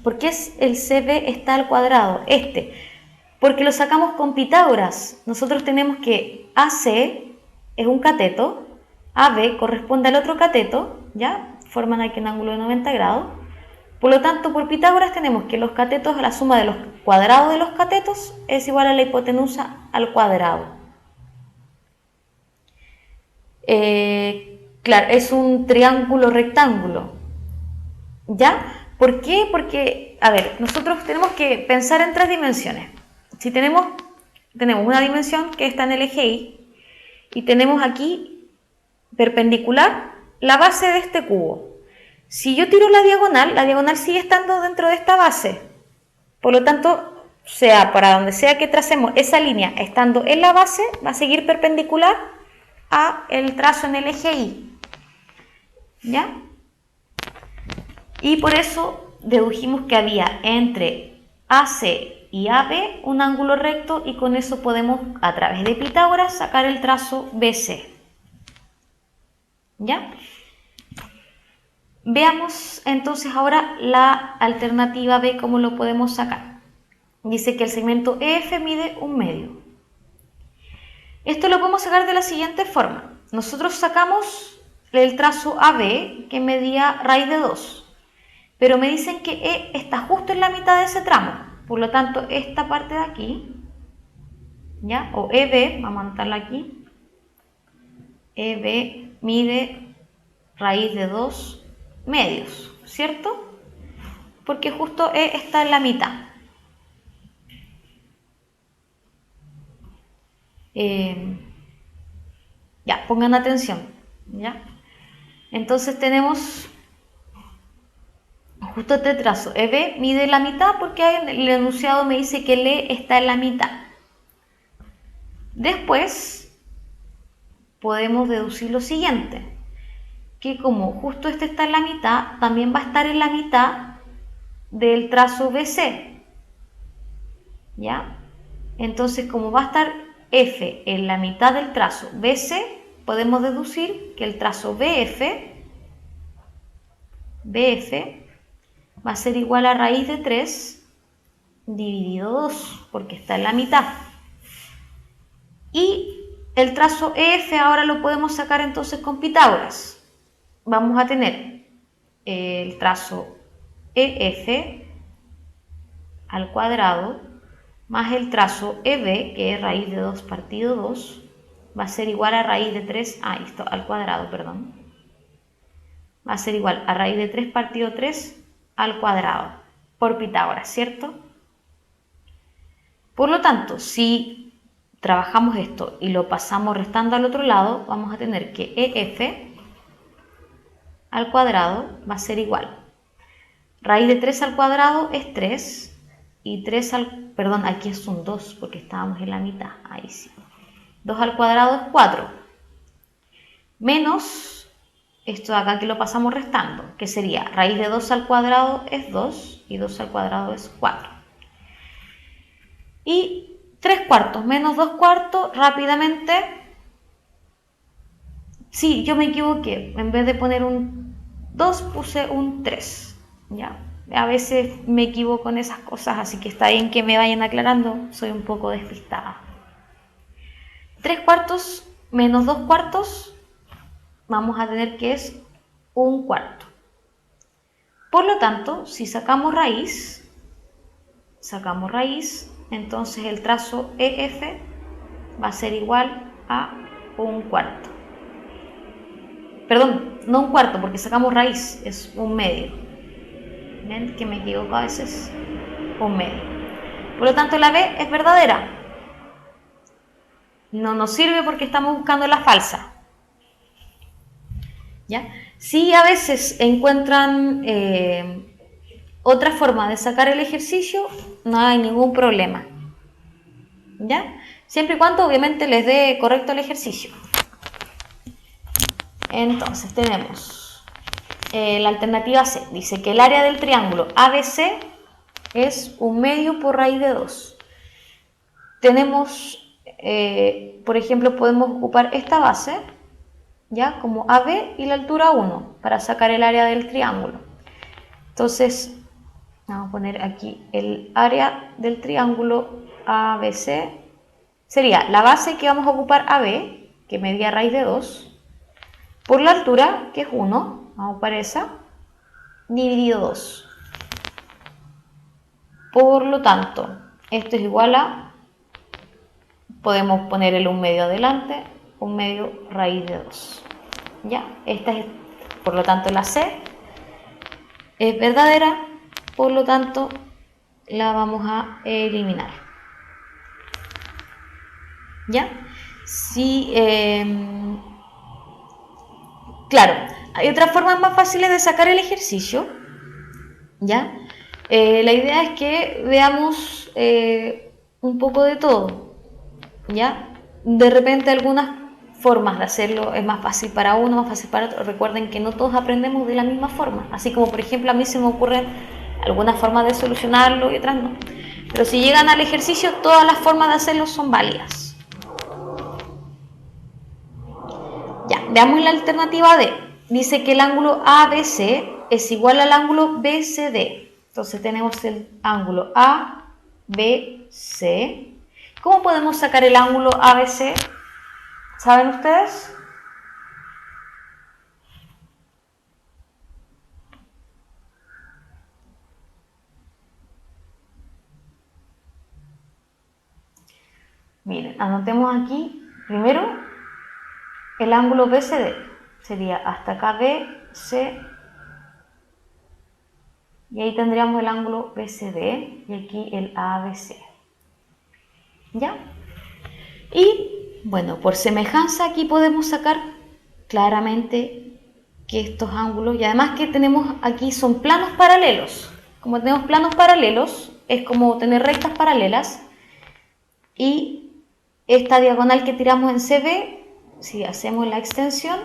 ¿Por qué el CB está al cuadrado? Porque lo sacamos con Pitágoras. Nosotros tenemos que AC es un cateto, AB corresponde al otro cateto, ¿ya? Forman aquí un ángulo de 90 grados. Por lo tanto, por Pitágoras tenemos que los catetos, la suma de los cuadrados de los catetos es igual a la hipotenusa al cuadrado. Claro, es un triángulo rectángulo. ¿Ya? ¿Por qué? Porque, a ver, nosotros tenemos que pensar en 3 dimensiones. Si tenemos una dimensión que está en el eje Y y tenemos aquí perpendicular la base de este cubo. Si yo tiro la diagonal sigue estando dentro de esta base. Por lo tanto, sea para donde sea que tracemos esa línea estando en la base, va a seguir perpendicular a el trazo en el eje Y. ¿Ya? Y por eso dedujimos que había entre AC y AB un ángulo recto y con eso podemos, a través de Pitágoras, sacar el trazo BC. ¿Ya? Veamos entonces ahora la alternativa B, cómo lo podemos sacar. Dice que el segmento EF mide 1 medio. Esto lo podemos sacar de la siguiente forma. Nosotros sacamos el trazo AB que medía raíz de 2. Pero me dicen que E está justo en la mitad de ese tramo. Por lo tanto, esta parte de aquí, ¿ya? O EB, vamos a anotarla aquí. EB mide raíz de 2 medios, ¿cierto? Porque justo E está en la mitad. Ya, pongan atención, ¿ya? Entonces tenemos justo este trazo. EB mide la mitad porque el enunciado me dice que el E está en la mitad. Después podemos deducir lo siguiente, que como justo este está en la mitad, también va a estar en la mitad del trazo BC, ¿ya? Entonces, como va a estar F en la mitad del trazo BC, podemos deducir que el trazo BF va a ser igual a raíz de 3 dividido 2, porque está en la mitad. Y el trazo EF ahora lo podemos sacar entonces con Pitágoras. Vamos a tener el trazo EF al cuadrado más el trazo EB, que es raíz de 2 partido 2, va a ser igual a raíz de 3, esto al cuadrado, perdón. Va a ser igual a raíz de 3 partido 3 al cuadrado, por Pitágoras, ¿cierto? Por lo tanto, si trabajamos esto y lo pasamos restando al otro lado, vamos a tener que EF al cuadrado va a ser igual. Raíz de 3 al cuadrado es 3 y 3 al... Perdón, aquí es un 2 porque estábamos en la mitad. Ahí sí. 2 al cuadrado es 4. Menos esto de acá que lo pasamos restando, que sería raíz de 2 al cuadrado es 2 y 2 al cuadrado es 4. Y 3 cuartos menos 2 cuartos, rápidamente, sí, yo me equivoqué, en vez de poner un 2 puse un 3, ¿ya? A veces me equivoco en esas cosas, así que está bien que me vayan aclarando, soy un poco despistada. 3 cuartos menos 2 cuartos, vamos a tener que es 1 cuarto. Por lo tanto, si sacamos raíz, entonces el trazo EF va a ser igual a 1 cuarto. Perdón, no 1 cuarto porque sacamos raíz, es 1 medio. ¿Ven que me equivoco a veces? 1 medio. Por lo tanto la B es verdadera. No nos sirve porque estamos buscando la falsa. ¿Ya? Si a veces encuentran otra forma de sacar el ejercicio, no hay ningún problema, ¿ya? Siempre y cuando obviamente les dé correcto el ejercicio. Entonces tenemos la alternativa C, dice que el área del triángulo ABC es 1 medio por raíz de 2. Tenemos, por ejemplo, podemos ocupar esta base, ¿ya? Como AB y la altura 1 para sacar el área del triángulo. Entonces, vamos a poner aquí el área del triángulo ABC. Sería la base que vamos a ocupar AB, que medía raíz de 2, por la altura, que es 1, vamos a ocupar esa, dividido 2. Por lo tanto, esto es igual a, podemos poner el 1 medio adelante, 1 medio raíz de 2. ¿Ya? Esta es, por lo tanto, la C es verdadera, por lo tanto, la vamos a eliminar. ¿Ya? Sí, claro, hay otras formas más fáciles de sacar el ejercicio, ¿ya? La idea es que veamos un poco de todo, ¿ya? De repente algunas formas de hacerlo es más fácil para uno, más fácil para otro. Recuerden que no todos aprendemos de la misma forma, así como por ejemplo a mí se me ocurren algunas formas de solucionarlo y otras no. Pero si llegan al ejercicio, todas las formas de hacerlo son válidas. Ya, veamos la alternativa D. Dice que el ángulo ABC es igual al ángulo BCD. Entonces tenemos el ángulo ABC. ¿Cómo podemos sacar el ángulo ABC? ¿Saben ustedes? Miren, anotemos aquí primero el ángulo BCD. Sería hasta acá BC. Y ahí tendríamos el ángulo BCD y aquí el ABC. ¿Ya? Y bueno, por semejanza aquí podemos sacar claramente que estos ángulos, y además que tenemos aquí son planos paralelos. Como tenemos planos paralelos, es como tener rectas paralelas. Y esta diagonal que tiramos en CB, si hacemos la extensión,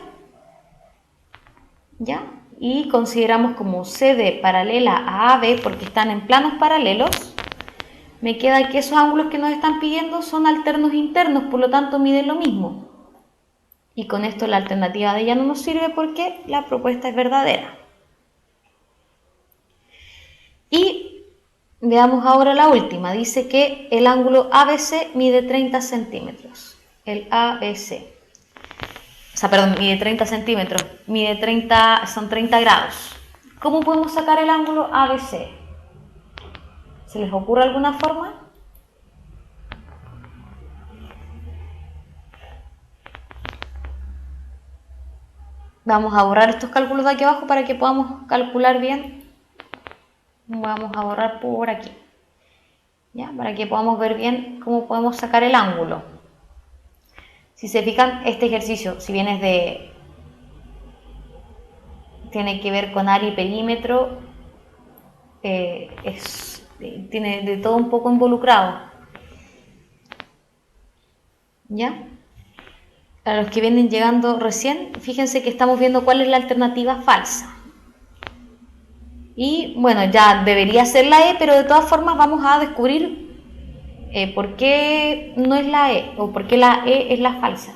¿ya? Y consideramos como CD paralela a AB porque están en planos paralelos, me queda que esos ángulos que nos están pidiendo son alternos internos, por lo tanto miden lo mismo. Y con esto la alternativa de ella no nos sirve porque la propuesta es verdadera. Y veamos ahora la última. Dice que el ángulo ABC mide 30 centímetros. El ABC. O sea, perdón, mide 30 centímetros. Son 30 grados. ¿Cómo podemos sacar el ángulo ABC? ¿Se les ocurre alguna forma? Vamos a borrar estos cálculos de aquí abajo para que podamos calcular bien. Vamos a borrar por aquí, ¿ya? Para que podamos ver bien cómo podemos sacar el ángulo. Si se fijan, este ejercicio, si bien tiene que ver con área y perímetro, tiene de todo un poco involucrado, ¿ya? Para los que vienen llegando recién, fíjense que estamos viendo cuál es la alternativa falsa. Y bueno, ya debería ser la E, pero de todas formas vamos a descubrir por qué no es la E o por qué la E es la falsa.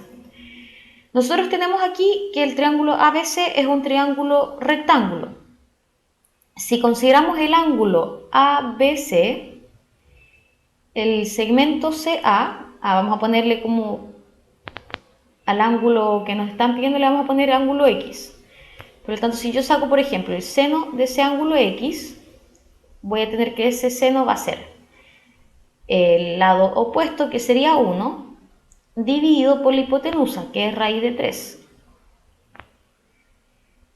Nosotros tenemos aquí que el triángulo ABC es un triángulo rectángulo. Si consideramos el ángulo ABC, el segmento CA, vamos a ponerle como al ángulo que nos están pidiendo, le vamos a poner ángulo X. Por lo tanto, si yo saco, por ejemplo, el seno de ese ángulo X, voy a tener que ese seno va a ser el lado opuesto, que sería 1, dividido por la hipotenusa, que es raíz de 3.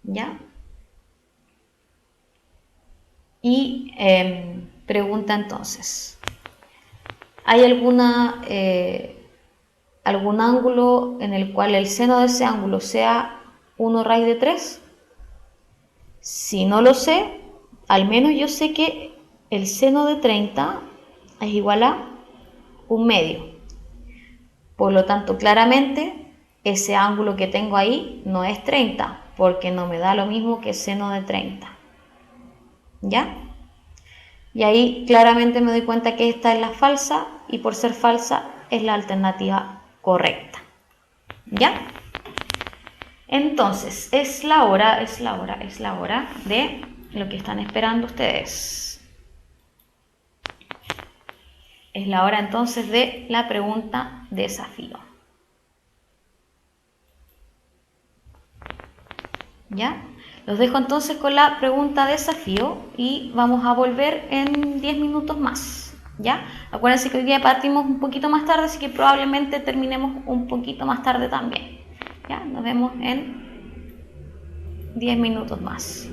¿Ya? Y pregunta entonces, ¿hay algún ángulo en el cual el seno de ese ángulo sea 1 raíz de 3? Si no lo sé, al menos yo sé que el seno de 30 es igual a 1/2. Por lo tanto, claramente, ese ángulo que tengo ahí no es 30, porque no me da lo mismo que seno de 30. ¿Ya? Y ahí claramente me doy cuenta que esta es la falsa, y por ser falsa es la alternativa correcta. ¿Ya? Entonces, es la hora de lo que están esperando ustedes. Es la hora entonces de la pregunta desafío. ¿Ya? Los dejo entonces con la pregunta desafío y vamos a volver en 10 minutos más. ¿Ya? Acuérdense que hoy día partimos un poquito más tarde, así que probablemente terminemos un poquito más tarde también. ¿Ya? Nos vemos en 10 minutos más.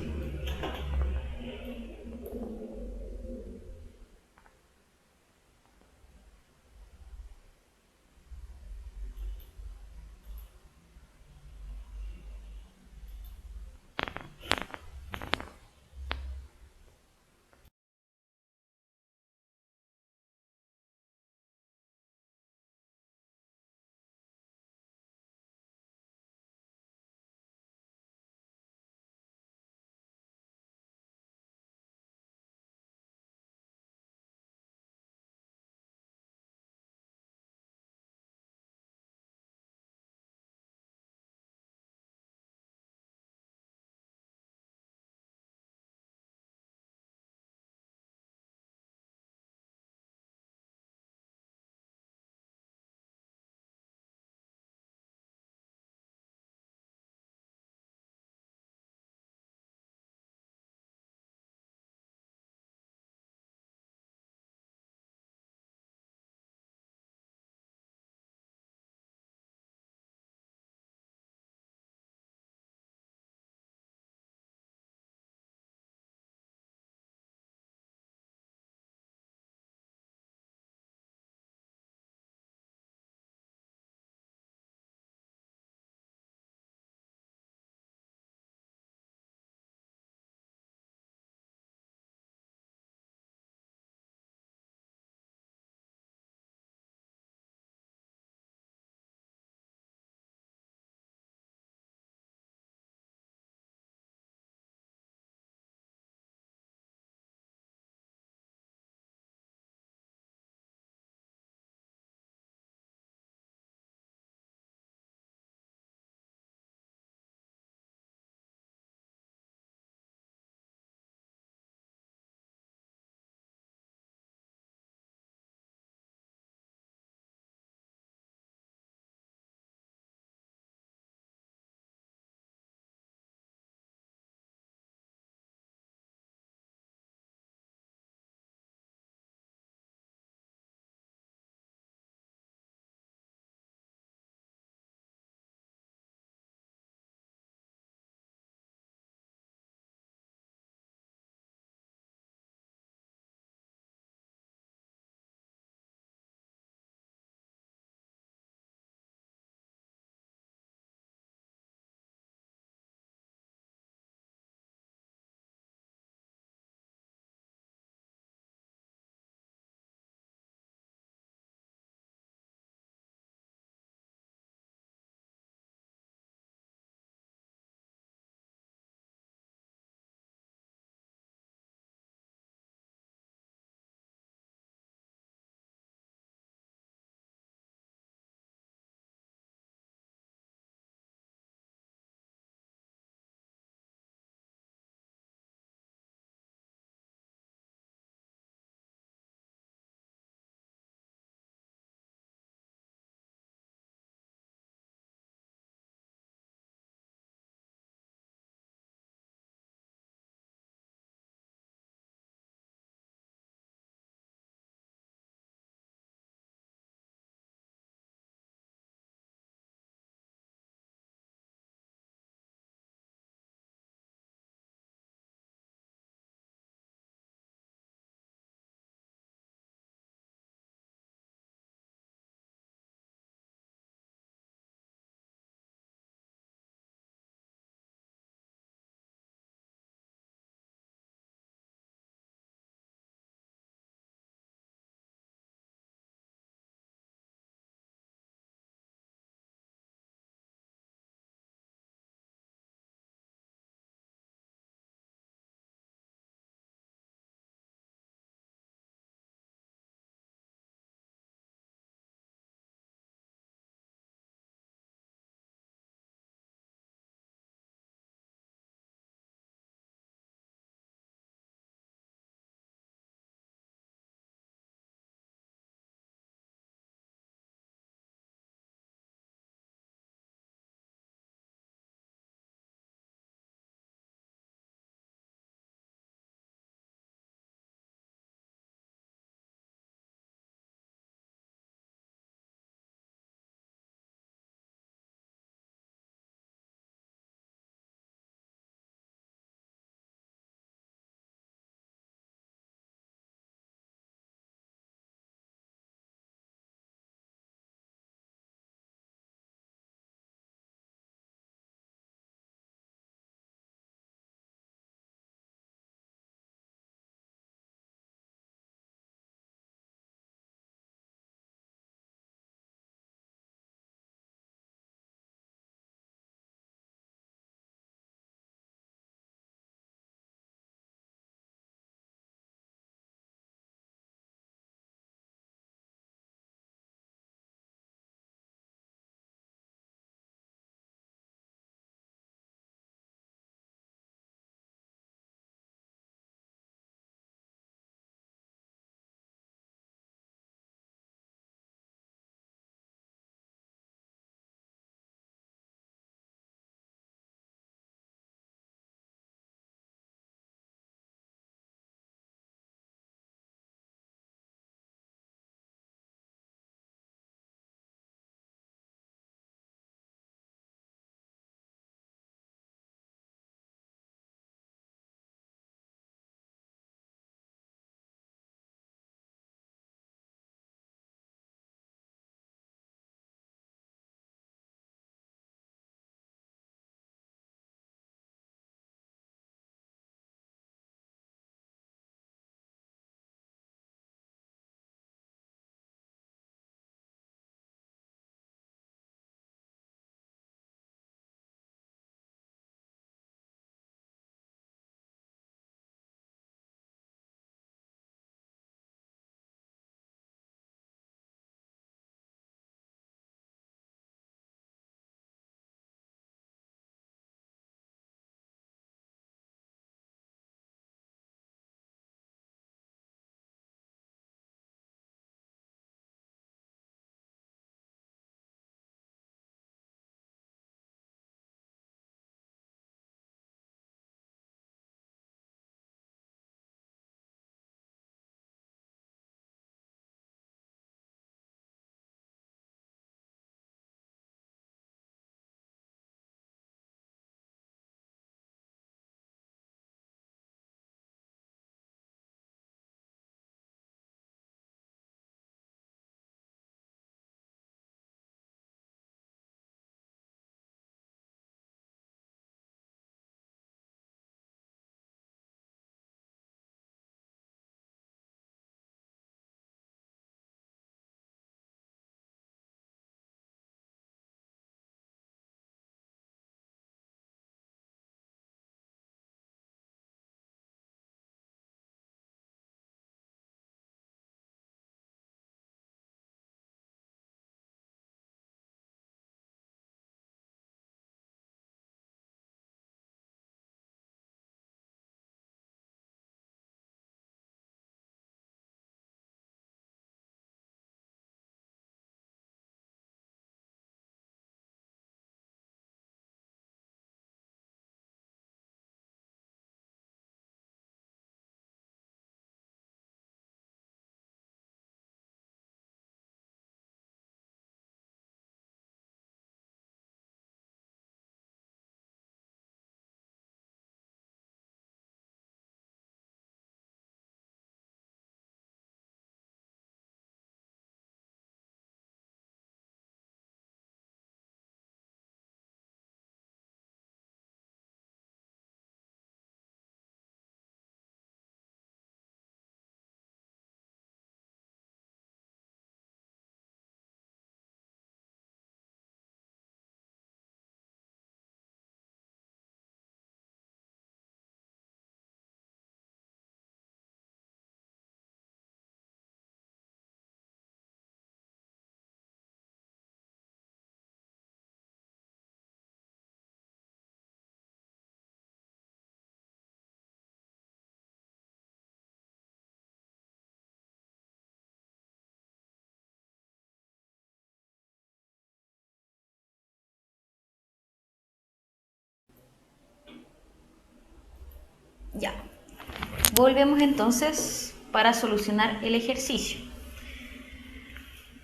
volvemos entonces para solucionar el ejercicio.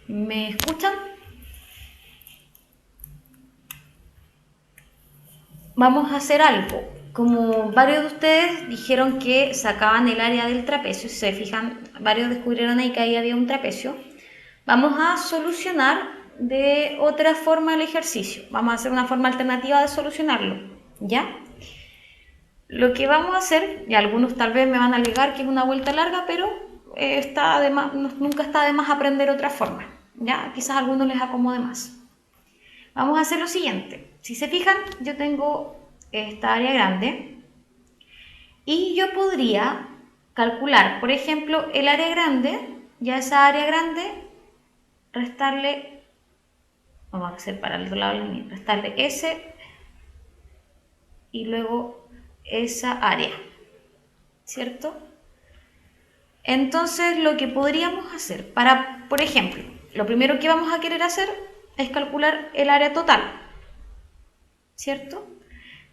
¿Me escuchan? Vamos a hacer algo. Como varios de ustedes dijeron que sacaban el área del trapecio, si se fijan, varios descubrieron ahí que ahí había un trapecio, vamos a solucionar de otra forma el ejercicio. Vamos a hacer una forma alternativa de solucionarlo, ¿ya? Lo que vamos a hacer, y algunos tal vez me van a alegar que es una vuelta larga, pero nunca está de más aprender otra forma, ¿ya? Quizás a algunos les acomode más. Vamos a hacer lo siguiente. Si se fijan, yo tengo esta área grande y yo podría calcular, por ejemplo, el área grande, ya esa área grande, restarle, vamos a hacer para el otro lado, restarle S y luego esa área, ¿cierto? Entonces lo que podríamos hacer para, por ejemplo, lo primero que vamos a querer hacer es calcular el área total, ¿cierto?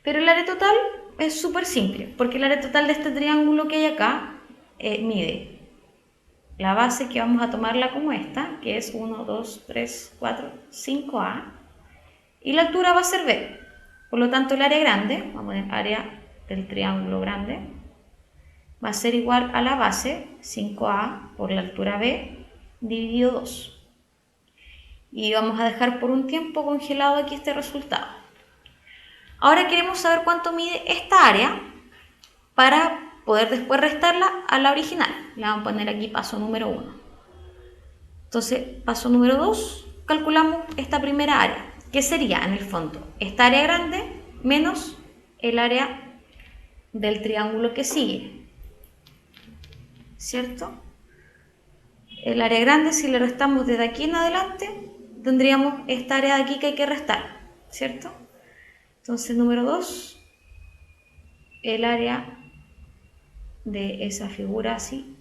Pero el área total es súper simple, porque el área total de este triángulo que hay acá mide la base, que vamos a tomarla como esta, que es 1, 2, 3, 4, 5A, y la altura va a ser B. Por lo tanto, el área grande, vamos a poner área del triángulo grande, va a ser igual a la base 5A por la altura B dividido 2. Y vamos a dejar por un tiempo congelado aquí este resultado. Ahora queremos saber cuánto mide esta área para poder después restarla a la original. Le vamos a poner aquí paso número 1. Entonces, paso número 2, calculamos esta primera área, que sería en el fondo esta área grande menos el área del triángulo que sigue, ¿cierto? El área grande, si le restamos desde aquí en adelante, tendríamos esta área de aquí que hay que restar, ¿cierto? Entonces, número 2, el área de esa figura así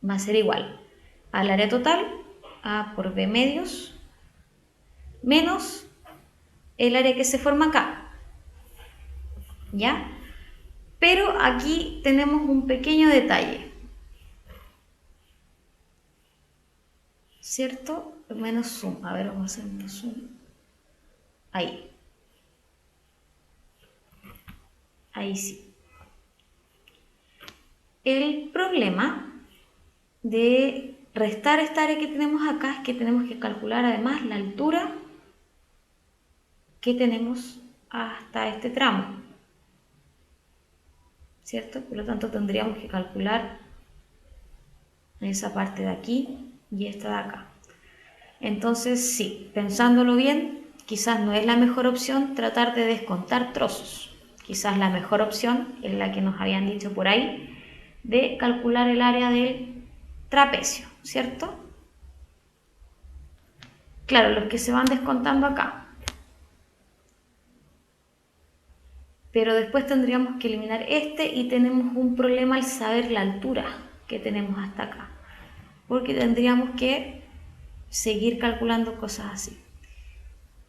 va a ser igual al área total, A por B medios, menos el área que se forma acá, ¿ya? Pero aquí tenemos un pequeño detalle, ¿cierto? Menos zoom, a ver, vamos a hacer menos zoom. Ahí sí. El problema de restar esta área que tenemos acá es que tenemos que calcular además la altura que tenemos hasta este tramo, ¿cierto? Por lo tanto tendríamos que calcular esa parte de aquí y esta de acá. Entonces sí, pensándolo bien, quizás no es la mejor opción tratar de descontar trozos. Quizás la mejor opción es la que nos habían dicho por ahí, de calcular el área del trapecio, ¿cierto? Claro, los que se van descontando acá. Pero después tendríamos que eliminar este y tenemos un problema al saber la altura que tenemos hasta acá, porque tendríamos que seguir calculando cosas así.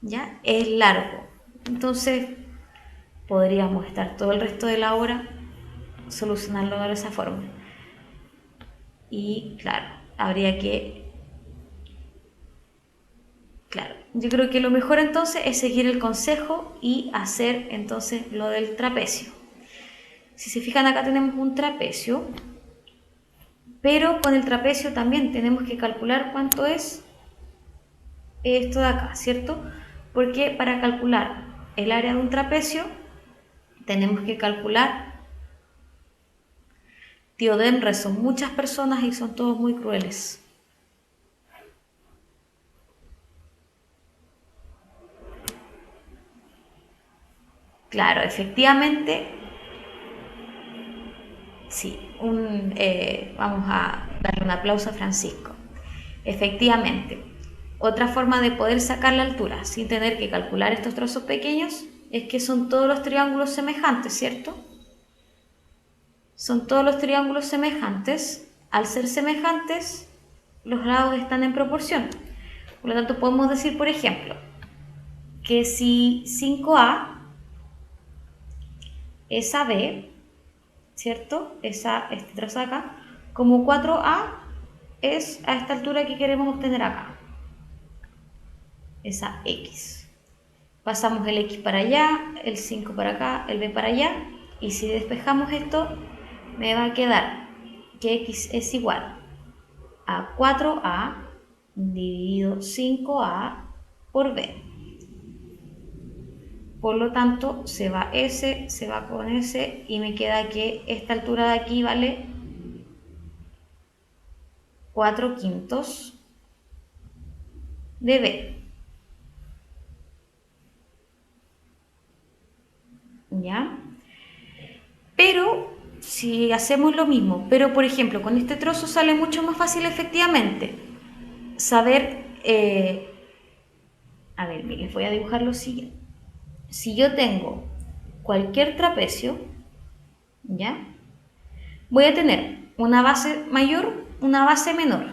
¿Ya? Es largo. Entonces podríamos estar todo el resto de la hora solucionarlo de esa forma. Y claro, habría que... Claro, yo creo que lo mejor entonces es seguir el consejo y hacer entonces lo del trapecio. Si se fijan, acá tenemos un trapecio, pero con el trapecio también tenemos que calcular cuánto es esto de acá, ¿cierto? Porque para calcular el área de un trapecio tenemos que calcular Teodenre, son muchas personas y son todos muy crueles. Claro, efectivamente, sí, vamos a darle un aplauso a Francisco. Efectivamente, otra forma de poder sacar la altura sin tener que calcular estos trozos pequeños es que son todos los triángulos semejantes, ¿cierto? Son todos los triángulos semejantes. Al ser semejantes, los lados están en proporción. Por lo tanto, podemos decir, por ejemplo, que si 5A es AB, ¿cierto? Este trazado acá, como 4A es a esta altura que queremos obtener acá, esa X. Pasamos el X para allá, el 5 para acá, el B para allá, y si despejamos esto, me va a quedar que X es igual a 4A dividido 5A por B. Por lo tanto, se va S, se va con S, y me queda que esta altura de aquí vale 4/5 de B. ¿Ya? Pero si hacemos lo mismo, pero por ejemplo con este trozo sale mucho más fácil efectivamente saber, a ver, les voy a dibujar lo siguiente. Si yo tengo cualquier trapecio, ¿ya? Voy a tener una base mayor, una base menor,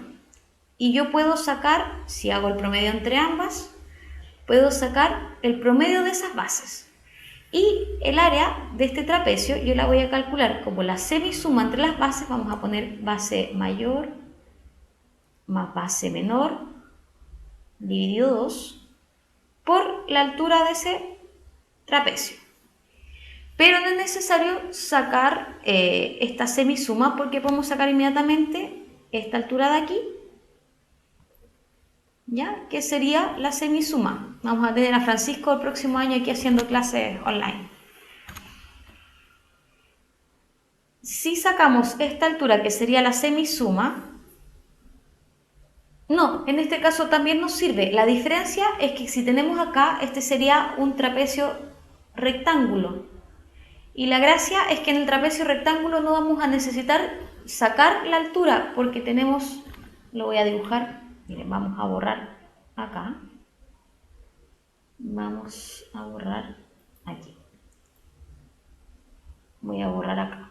y yo puedo sacar, si hago el promedio entre ambas, puedo sacar el promedio de esas bases. Y el área de este trapecio yo la voy a calcular como la semisuma entre las bases. Vamos a poner base mayor más base menor dividido 2 por la altura de ese trapecio. Pero no es necesario sacar esta semisuma, porque podemos sacar inmediatamente esta altura de aquí, ¿ya? Que sería la semisuma. Vamos a tener a Francisco el próximo año aquí haciendo clases online. Si sacamos esta altura, que sería la semisuma, no, en este caso también nos sirve. La diferencia es que si tenemos acá, este sería un trapecio rectángulo. Y la gracia es que en el trapecio rectángulo no vamos a necesitar sacar la altura, porque tenemos, lo voy a dibujar. Miren, vamos a borrar acá. Vamos a borrar aquí. Voy a borrar acá.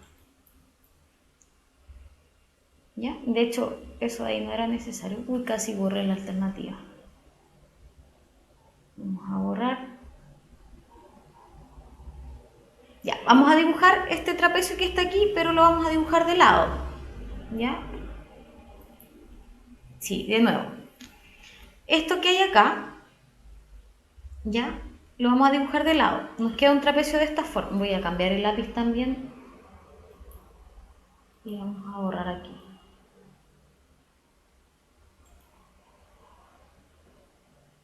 ¿Ya? De hecho, eso ahí no era necesario. Uy, casi borré la alternativa. Vamos a borrar. Ya, vamos a dibujar este trapecio que está aquí, pero lo vamos a dibujar de lado. ¿Ya? Sí, de nuevo. Esto que hay acá, ya, lo vamos a dibujar de lado. Nos queda un trapecio de esta forma. Voy a cambiar el lápiz también. Y vamos a borrar aquí.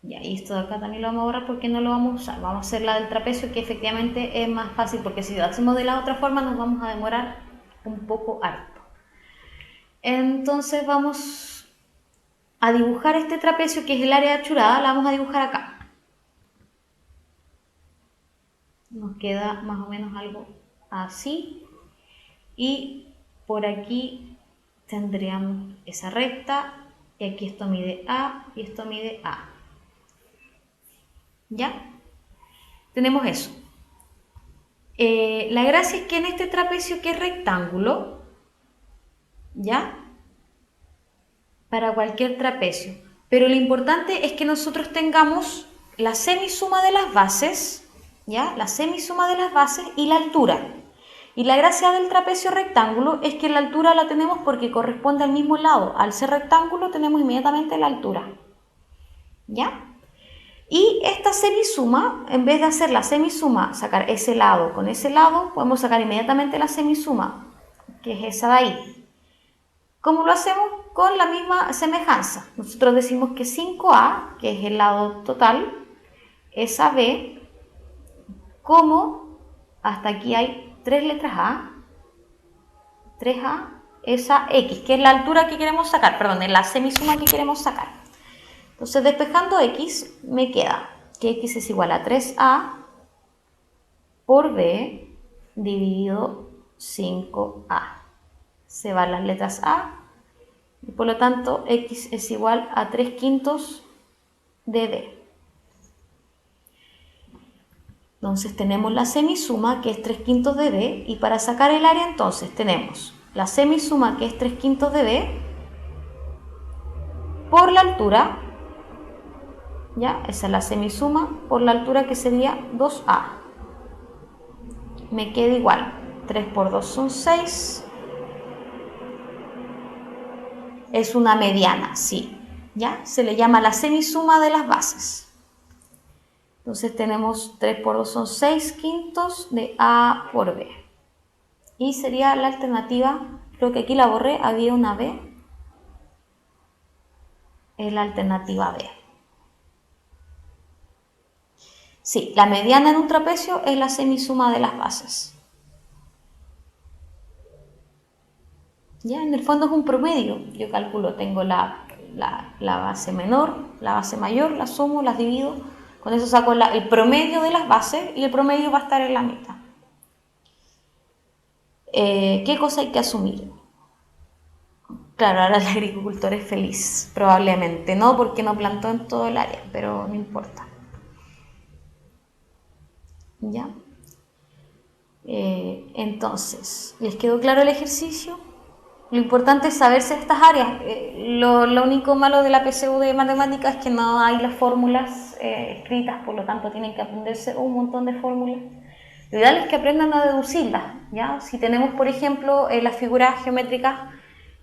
Ya, y esto de acá también lo vamos a borrar porque no lo vamos a usar. Vamos a hacer la del trapecio, que efectivamente es más fácil, porque si lo hacemos de la otra forma nos vamos a demorar un poco harto. Entonces vamos a dibujar este trapecio, que es el área achurada, la vamos a dibujar acá. Nos queda más o menos algo así. Y por aquí tendríamos esa recta, y aquí esto mide A y esto mide A. ¿Ya? Tenemos eso. La gracia es que en este trapecio, que es rectángulo, ¿ya? Para cualquier trapecio. Pero lo importante es que nosotros tengamos la semisuma de las bases, ¿ya? La semisuma de las bases y la altura. Y la gracia del trapecio rectángulo es que la altura la tenemos porque corresponde al mismo lado. Al ser rectángulo tenemos inmediatamente la altura. ¿Ya? Y esta semisuma, en vez de hacer la semisuma, sacar ese lado con ese lado, podemos sacar inmediatamente la semisuma, que es esa de ahí. ¿Cómo lo hacemos? Con la misma semejanza. Nosotros decimos que 5A, que es el lado total, es AB, como hasta aquí hay 3 letras A, 3A, esa X, que es la altura que queremos sacar, perdón, es la semisuma que queremos sacar. Entonces, despejando X, me queda que X es igual a 3A por B dividido 5A. Se van las letras A y por lo tanto X es igual a 3/5 de B. Entonces tenemos la semisuma, que es 3/5 de B, y para sacar el área entonces tenemos la semisuma, que es 3/5 de B, por la altura, ¿ya? Esa es la semisuma, por la altura, que sería 2A. Me queda igual 3 por 2 son 6. Es una mediana, sí. ¿Ya? Se le llama la semisuma de las bases. Entonces tenemos 3 por 2 son 6 quintos de A por B. Y sería la alternativa, creo que aquí la borré, había una B. Es la alternativa B. Sí, la mediana en un trapecio es la semisuma de las bases. Ya, en el fondo es un promedio. Yo calculo, tengo la base menor, la base mayor, la sumo, las divido. Con eso saco el promedio de las bases y el promedio va a estar en la mitad. ¿Qué cosa hay que asumir? Claro, ahora el agricultor es feliz, probablemente. No porque no plantó en todo el área, pero no importa. ¿Ya? Entonces, ¿les quedó claro el ejercicio? Lo importante es saberse estas áreas. Lo único malo de la PSU de matemáticas es que no hay las fórmulas escritas, por lo tanto tienen que aprenderse un montón de fórmulas. Lo ideal es que aprendan a deducirlas, ¿ya? Si tenemos, por ejemplo, las figuras geométricas,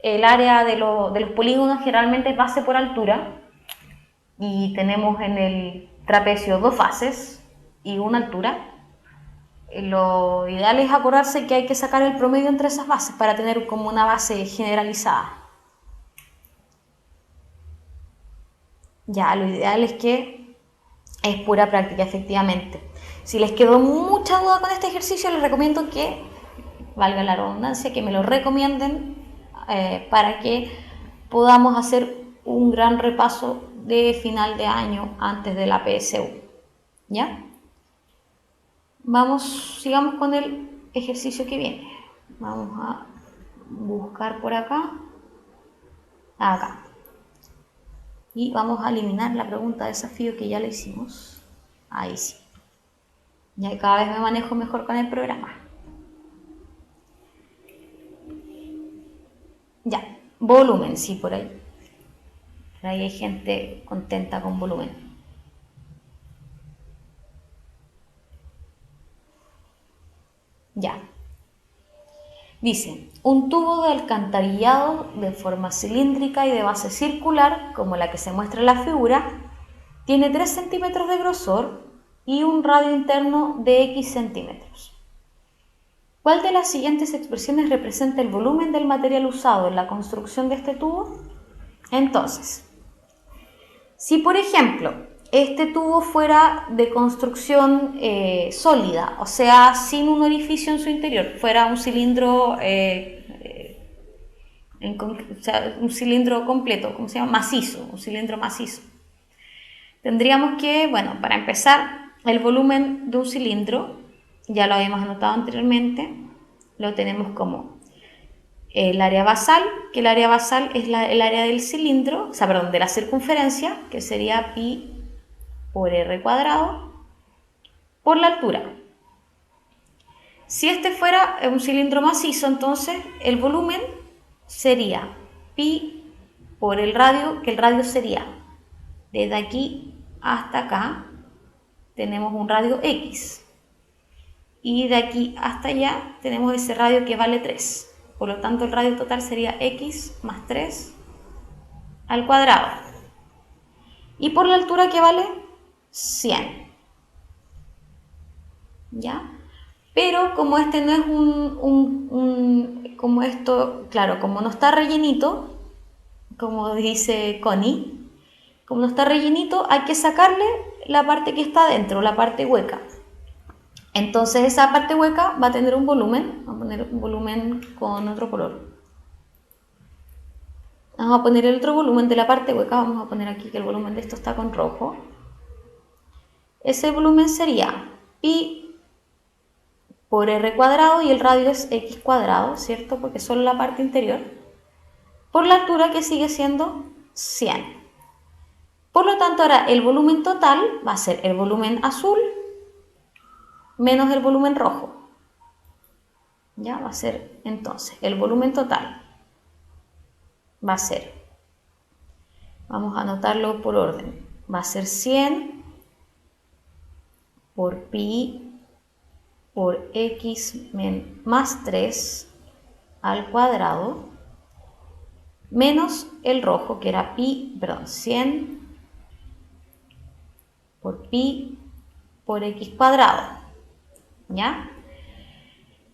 el área de los polígonos generalmente es base por altura, y tenemos en el trapecio 2 fases y una altura. Lo ideal es acordarse que hay que sacar el promedio entre esas bases para tener como una base generalizada. Ya, lo ideal es que es pura práctica, efectivamente. Si les quedó mucha duda con este ejercicio, les recomiendo que, valga la redundancia, que me lo recomienden para que podamos hacer un gran repaso de final de año antes de la PSU. ¿Ya? Sigamos con el ejercicio que viene. Vamos a buscar por acá. Y vamos a eliminar la pregunta de desafío que ya le hicimos. Ahí sí. Ya cada vez me manejo mejor con el programa. Ya, volumen, sí, por ahí. Por ahí hay gente contenta con volumen. Ya. Dice, un tubo de alcantarillado de forma cilíndrica y de base circular, como la que se muestra en la figura, tiene 3 centímetros de grosor y un radio interno de X centímetros. ¿Cuál de las siguientes expresiones representa el volumen del material usado en la construcción de este tubo? Entonces, si por ejemplo este tubo fuera de construcción sólida, o sea, sin un orificio en su interior, fuera un cilindro, un cilindro completo, ¿cómo se llama? Macizo, un cilindro macizo. Tendríamos que, bueno, para empezar, el volumen de un cilindro, ya lo habíamos anotado anteriormente, lo tenemos como el área basal, que el área basal es el área del cilindro, o sea, perdón, de la circunferencia, que sería pi por r cuadrado, por la altura. Si este fuera un cilindro macizo, entonces el volumen sería pi por el radio, que el radio sería desde aquí hasta acá, tenemos un radio X. Y de aquí hasta allá tenemos ese radio que vale 3. Por lo tanto, el radio total sería X más 3 al cuadrado. Y por la altura que vale 100. ¿Ya? Pero como este no es como esto, claro, como no está rellenito, como dice Connie, como no está rellenito, hay que sacarle la parte que está dentro, la parte hueca. Entonces esa parte hueca va a tener un volumen. Vamos a poner un volumen con otro color. Vamos a poner el otro volumen de la parte hueca. Vamos a poner aquí que el volumen de esto está con rojo. Ese volumen sería pi por r cuadrado y el radio es x cuadrado, ¿cierto? Porque es solo la parte interior. Por la altura, que sigue siendo 100. Por lo tanto, ahora el volumen total va a ser el volumen azul menos el volumen rojo. Ya va a ser entonces el volumen total. Va a ser, vamos a anotarlo por orden, va a ser 100 por pi por x más 3 al cuadrado menos el rojo, que era 100 por pi por x cuadrado, ¿ya?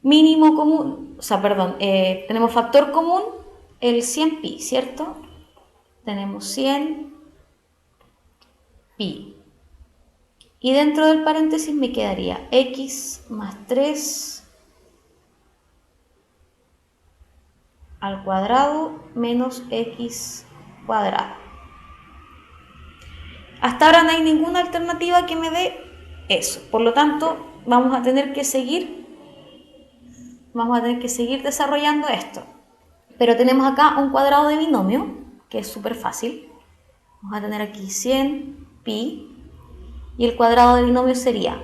Mínimo común, o sea, perdón, tenemos factor común, el 100 pi, ¿cierto? Tenemos 100 pi. Y dentro del paréntesis me quedaría x más 3 al cuadrado menos x cuadrado. Hasta ahora no hay ninguna alternativa que me dé eso. Por lo tanto, vamos a tener que seguir desarrollando esto. Pero tenemos acá un cuadrado de binomio, que es súper fácil. Vamos a tener aquí 100 pi. Y el cuadrado del binomio sería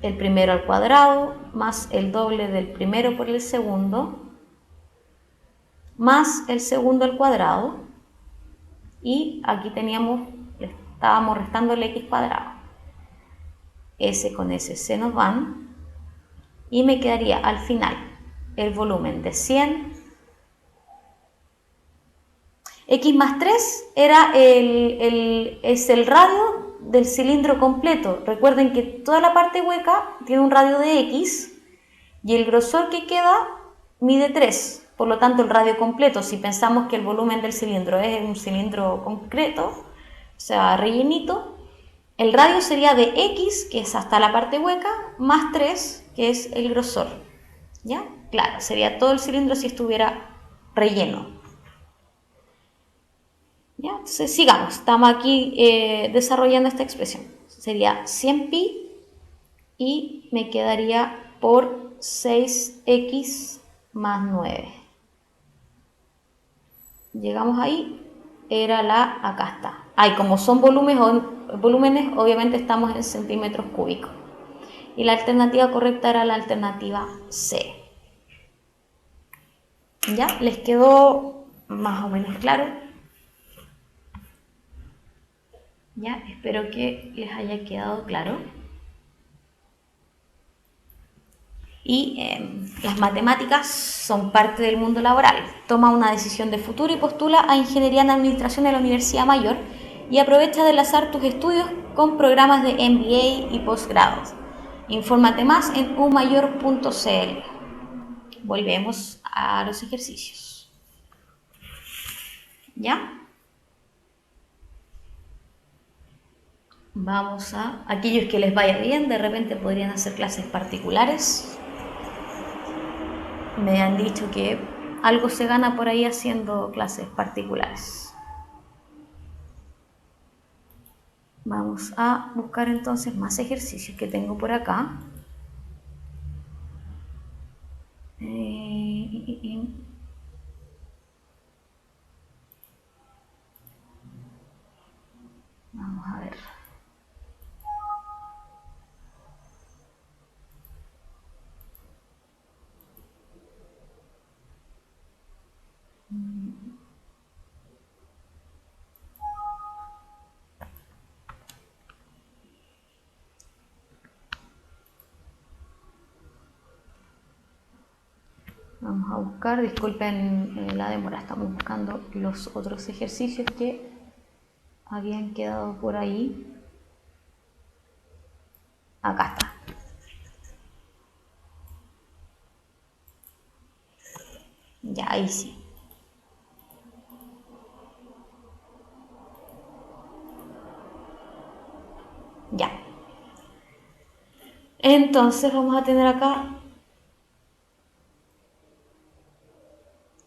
el primero al cuadrado más el doble del primero por el segundo más el segundo al cuadrado, y aquí estábamos restando el x cuadrado. S con S se nos van y me quedaría al final el volumen de 100. X más 3 es el radio del cilindro completo. Recuerden que toda la parte hueca tiene un radio de x y el grosor que queda mide 3. Por lo tanto, el radio completo, si pensamos que el volumen del cilindro es un cilindro concreto, o sea, rellenito, el radio sería de x, que es hasta la parte hueca, más 3, que es el grosor. ¿Ya? Claro, sería todo el cilindro si estuviera relleno. ¿Ya? Entonces, sigamos. Estamos aquí desarrollando esta expresión. Sería 100 pi y me quedaría por 6x más 9. Llegamos ahí, acá está. Como son volúmenes, obviamente estamos en centímetros cúbicos. Y la alternativa correcta era la alternativa C. ¿Ya? ¿Les quedó más o menos claro? ¿Ya? Espero que les haya quedado claro. Y las matemáticas son parte del mundo laboral. Toma una decisión de futuro y postula a Ingeniería en Administración de la Universidad Mayor y aprovecha de enlazar tus estudios con programas de MBA y posgrados. Infórmate más en umayor.cl. Volvemos a los ejercicios. ¿Ya? Vamos a aquellos que les vaya bien, de repente podrían hacer clases particulares. Me han dicho que algo se gana por ahí haciendo clases particulares. Vamos a buscar entonces más ejercicios que tengo por acá. Vamos a ver. Vamos a buscar, disculpen la demora, estamos buscando los otros ejercicios que habían quedado por ahí. Acá está. Ya, ahí sí. Ya. Entonces vamos a tener acá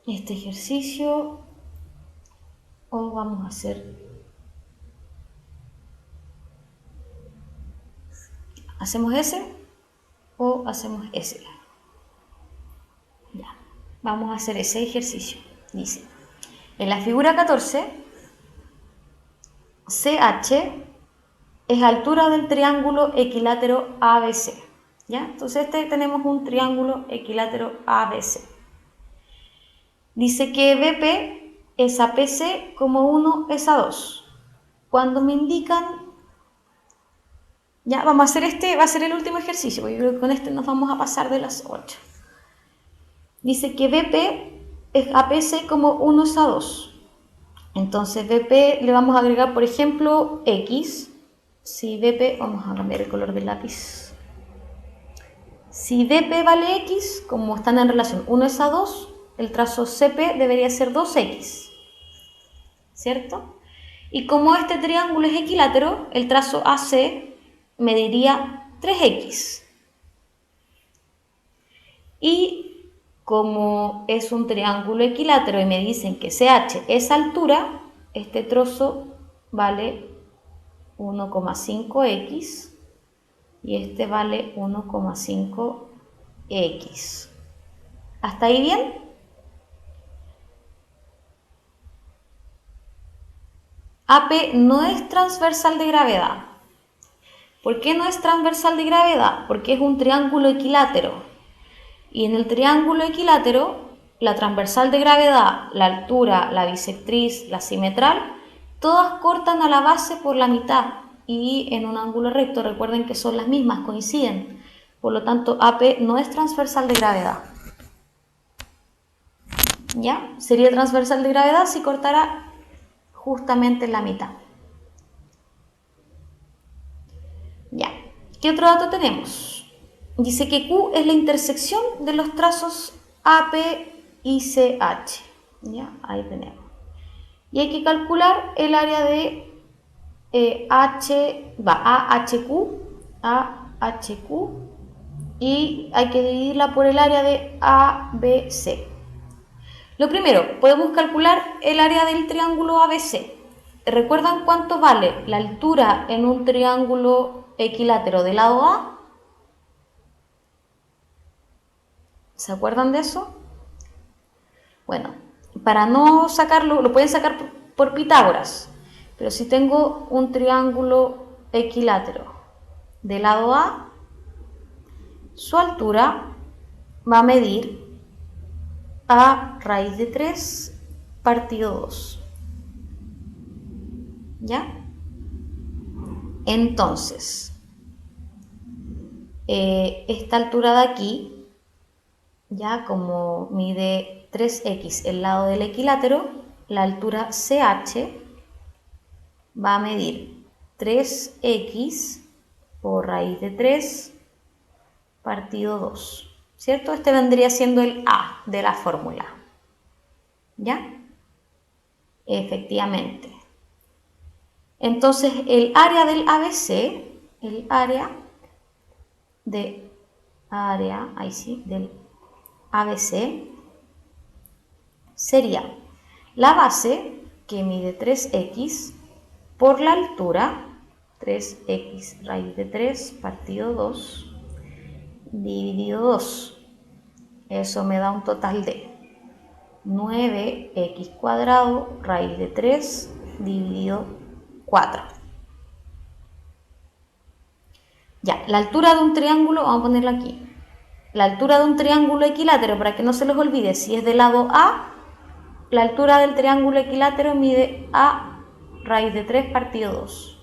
este ejercicio, o vamos a hacer, ¿hacemos ese o hacemos ese? Ya, vamos a hacer ese ejercicio. Dice, en la figura 14, CH es altura del triángulo equilátero ABC. ¿Ya? Entonces tenemos un triángulo equilátero ABC. Dice que BP es a PC como 1 es a 2. Cuando me indican Ya, vamos a hacer este, va a ser el último ejercicio, porque yo creo que con este nos vamos a pasar de las 8. Dice que BP es APC como 1 es a 2. Entonces BP le vamos a agregar, por ejemplo, X. Si BP, vamos a cambiar el color del lápiz. Si BP vale X, como están en relación 1 es a 2, el trazo CP debería ser 2X. ¿Cierto? Y como este triángulo es equilátero, el trazo AC mediría 3X. Y como es un triángulo equilátero y me dicen que CH es altura, este trozo vale 1,5X y este vale 1,5X. ¿Hasta ahí bien? AP no es transversal de gravedad. ¿Por qué no es transversal de gravedad? Porque es un triángulo equilátero. Y en el triángulo equilátero, la transversal de gravedad, la altura, la bisectriz, la simetral, todas cortan a la base por la mitad. Y en un ángulo recto, recuerden que son las mismas, coinciden. Por lo tanto, AP no es transversal de gravedad. ¿Ya? Sería transversal de gravedad si cortara justamente en la mitad. Ya. ¿Qué otro dato tenemos? Dice que Q es la intersección de los trazos AP y CH. ¿Ya? Ahí tenemos. Y hay que calcular el área de AHQ, y hay que dividirla por el área de ABC. Lo primero, podemos calcular el área del triángulo ABC. ¿Recuerdan cuánto vale la altura en un triángulo equilátero del lado A? ¿Se acuerdan de eso? Bueno, para no sacarlo, lo pueden sacar por Pitágoras. Pero si tengo un triángulo equilátero del lado A, su altura va a medir A raíz de 3 partido 2. ¿Ya? Entonces, esta altura de aquí, ya como mide 3x el lado del equilátero, la altura CH va a medir 3x por raíz de 3 partido 2. ¿Cierto? Este vendría siendo el A de la fórmula. ¿Ya? Efectivamente. Entonces, el área del ABC, el área del ABC sería la base, que mide 3x, por la altura, 3x raíz de 3 partido 2, dividido 2. Eso me da un total de 9x cuadrado raíz de 3 dividido 4. Ya, la altura de un triángulo, vamos a ponerlo aquí. La altura de un triángulo equilátero, para que no se les olvide, si es del lado A, la altura del triángulo equilátero mide A raíz de 3 partido 2.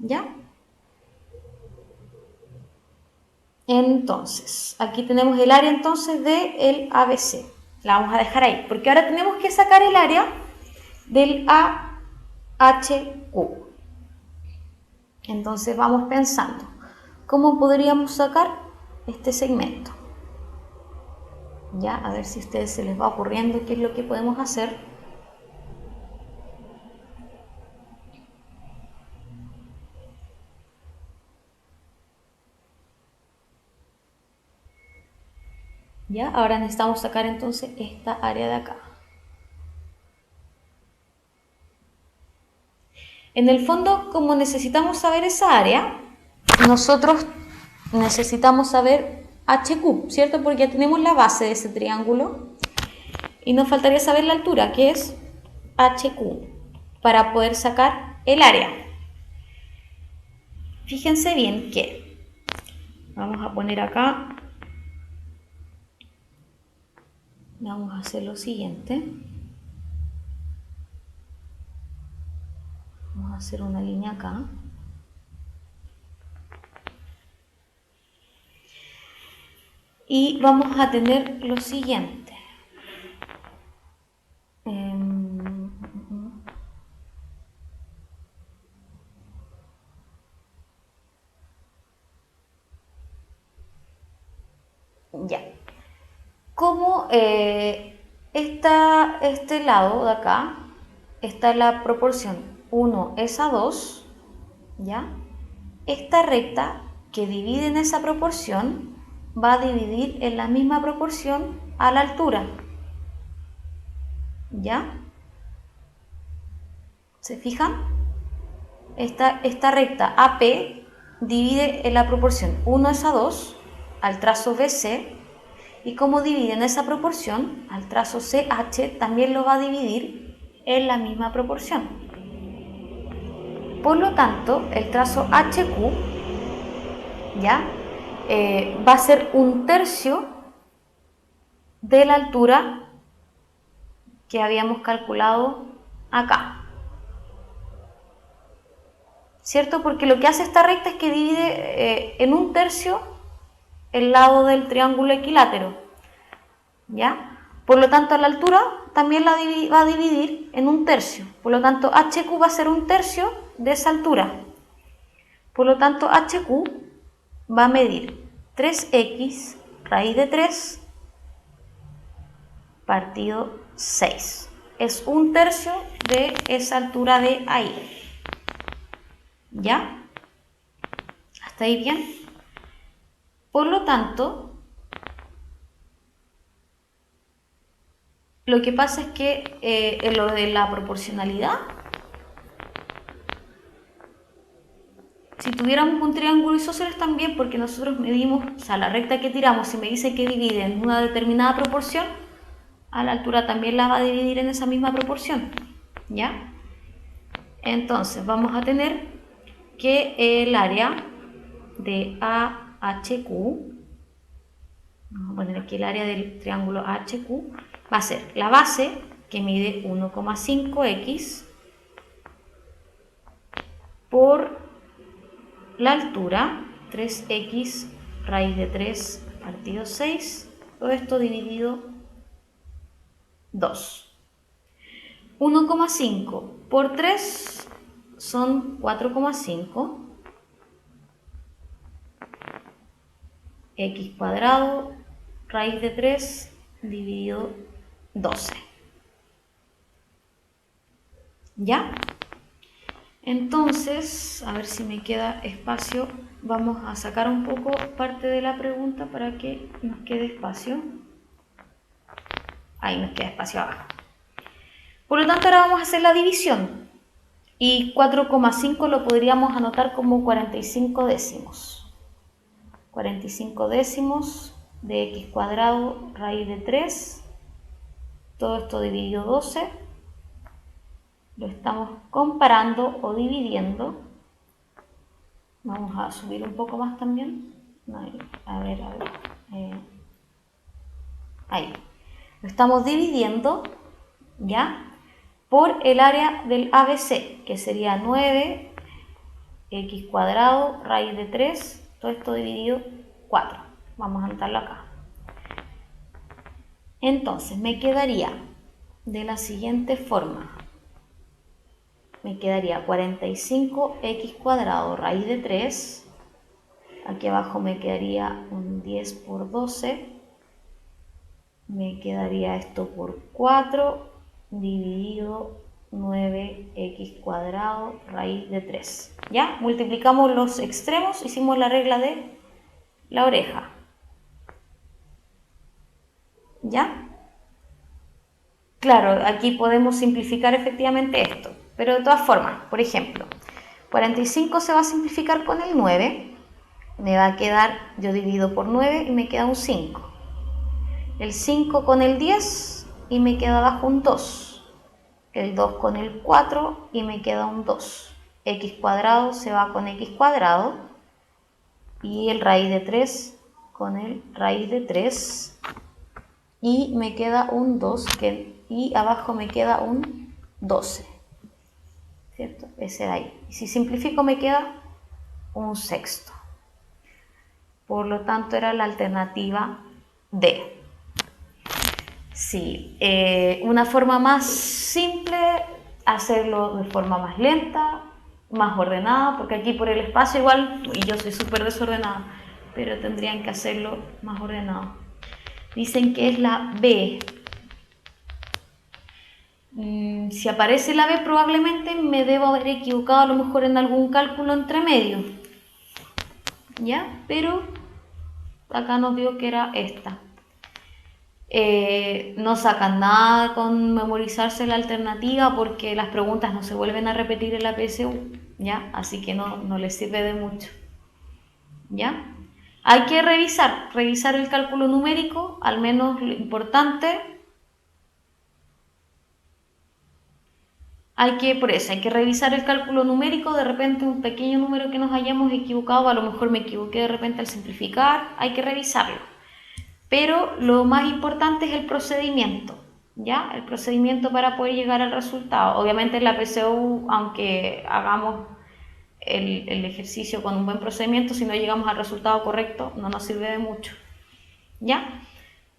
¿Ya? Entonces, aquí tenemos el área entonces del ABC. La vamos a dejar ahí, porque ahora tenemos que sacar el área del AHQ. Entonces vamos pensando, ¿cómo podríamos sacar este segmento? Ya, a ver si a ustedes se les va ocurriendo qué es lo que podemos hacer. Ya, ahora necesitamos sacar entonces esta área de acá. En el fondo, como necesitamos saber esa área, nosotros necesitamos saber HQ, ¿cierto? Porque ya tenemos la base de ese triángulo y nos faltaría saber la altura, que es HQ, para poder sacar el área. Fíjense bien que vamos a poner acá, vamos a hacer lo siguiente. Vamos a hacer una línea acá. Y vamos a tener lo siguiente. Ya. Como este lado de acá está la proporción 1:2, ¿ya? Esta recta que divide en esa proporción va a dividir en la misma proporción a la altura, ¿ya? ¿Se fijan? Esta recta AP divide en la proporción 1:2 al trazo BC, y como divide en esa proporción al trazo CH, también lo va a dividir en la misma proporción. Por lo tanto, el trazo HQ, ¿ya? Va a ser 1/3 de la altura que habíamos calculado acá, ¿cierto? Porque lo que hace esta recta es que divide en 1/3 el lado del triángulo equilátero, ¿ya? Por lo tanto, la altura también va a dividir en 1/3. Por lo tanto, HQ va a ser 1/3 de esa altura. Por lo tanto, HQ va a medir 3x raíz de 3 partido 6. Es 1/3 de esa altura de ahí. ¿Ya? ¿Hasta ahí bien? Por lo tanto, lo que pasa es que en lo de la proporcionalidad, si tuviéramos un triángulo isósceles también, porque nosotros medimos, o sea, la recta que tiramos, si me dice que divide en una determinada proporción, a la altura también la va a dividir en esa misma proporción, ¿ya? Entonces, vamos a tener que el área de AHQ, vamos a poner aquí el área del triángulo AHQ, va a ser la base, que mide 1,5x, por la altura, 3x raíz de 3 partido 6, todo esto dividido 2. 1,5 por 3 son 4,5. X cuadrado raíz de 3 dividido 12. ¿Ya? Entonces, a ver si me queda espacio. Vamos a sacar un poco parte de la pregunta para que nos quede espacio. Ahí nos queda espacio abajo. Por lo tanto, ahora vamos a hacer la división. Y 4,5 lo podríamos anotar como 45 décimos. 45 décimos de x cuadrado raíz de 3. Todo esto dividido 12. Lo estamos comparando o dividiendo. Vamos a subir un poco más también. A ver. Ahí. Lo estamos dividiendo, ¿ya? Por el área del ABC, que sería 9x cuadrado raíz de 3. Todo esto dividido 4. Vamos a anotarlo acá. Entonces, me quedaría de la siguiente forma. Me quedaría 45x cuadrado raíz de 3. Aquí abajo me quedaría un 10 por 12. Me quedaría esto por 4 dividido 9x cuadrado raíz de 3. ¿Ya? Multiplicamos los extremos, hicimos la regla de la oreja. ¿Ya? Claro, aquí podemos simplificar efectivamente esto. Pero de todas formas, por ejemplo, 45 se va a simplificar con el 9. Me va a quedar, yo divido por 9 y me queda un 5. El 5 con el 10 y me queda abajo un 2. El 2 con el 4 y me queda un 2. X cuadrado se va con x cuadrado. Y el raíz de 3 con el raíz de 3. Y me queda un 2 y abajo me queda un 12. ¿Cierto? Ese de ahí. Y si simplifico me queda un sexto. Por lo tanto era la alternativa D. Sí, una forma más simple, hacerlo de forma más lenta, más ordenada, porque aquí por el espacio igual, y yo soy súper desordenada, pero tendrían que hacerlo más ordenado. Dicen que es la B. Si aparece la B, probablemente me debo haber equivocado a lo mejor en algún cálculo entre medio. ¿Ya? Pero acá nos dio que era esta. No sacan nada con memorizarse la alternativa porque las preguntas no se vuelven a repetir en la PSU, ¿ya? Así que no les sirve de mucho, ¿ya? Hay que revisar el cálculo numérico, al menos lo importante. Hay que revisar el cálculo numérico, de repente un pequeño número que nos hayamos equivocado, a lo mejor me equivoqué de repente al simplificar, hay que revisarlo. Pero lo más importante es el procedimiento, ¿ya? El procedimiento para poder llegar al resultado. Obviamente en la PSU, aunque hagamos el ejercicio con un buen procedimiento, si no llegamos al resultado correcto, no nos sirve de mucho, ¿ya?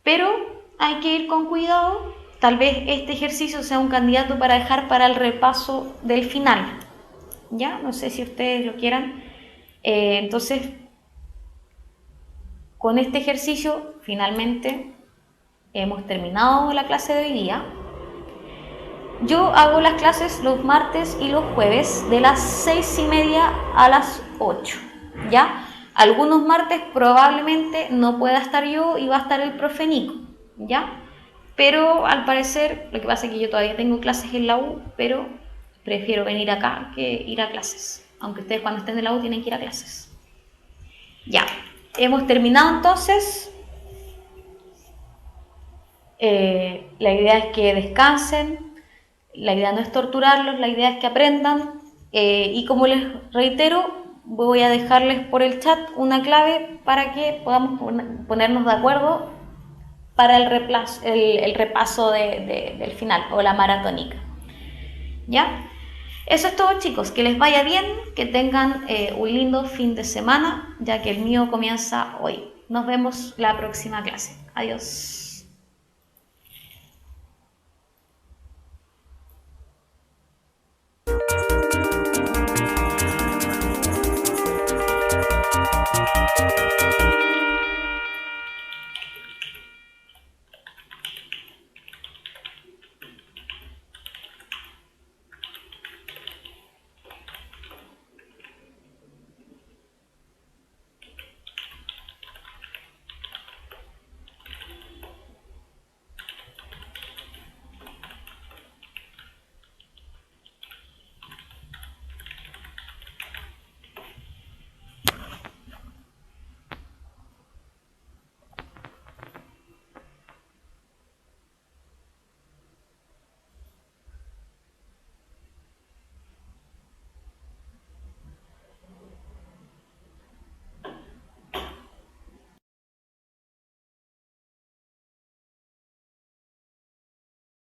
Pero hay que ir con cuidado. Tal vez este ejercicio sea un candidato para dejar para el repaso del final, ¿ya? No sé si ustedes lo quieran. Entonces, con este ejercicio, finalmente, hemos terminado la clase de hoy día. Yo hago las clases los martes y los jueves de las 6:30 a las 8, ¿ya? Algunos martes probablemente no pueda estar yo y va a estar el profe Nico, ¿ya? Pero al parecer, lo que pasa es que yo todavía tengo clases en la U, pero prefiero venir acá que ir a clases. Aunque ustedes cuando estén en la U tienen que ir a clases. Ya, hemos terminado entonces. La idea es que descansen, la idea no es torturarlos, la idea es que aprendan. Y como les reitero, voy a dejarles por el chat una clave para que podamos ponernos de acuerdo para el repaso del final o la maratónica. ¿Ya? Eso es todo, chicos. Que les vaya bien, que tengan un lindo fin de semana, ya que el mío comienza hoy. Nos vemos la próxima clase. Adiós.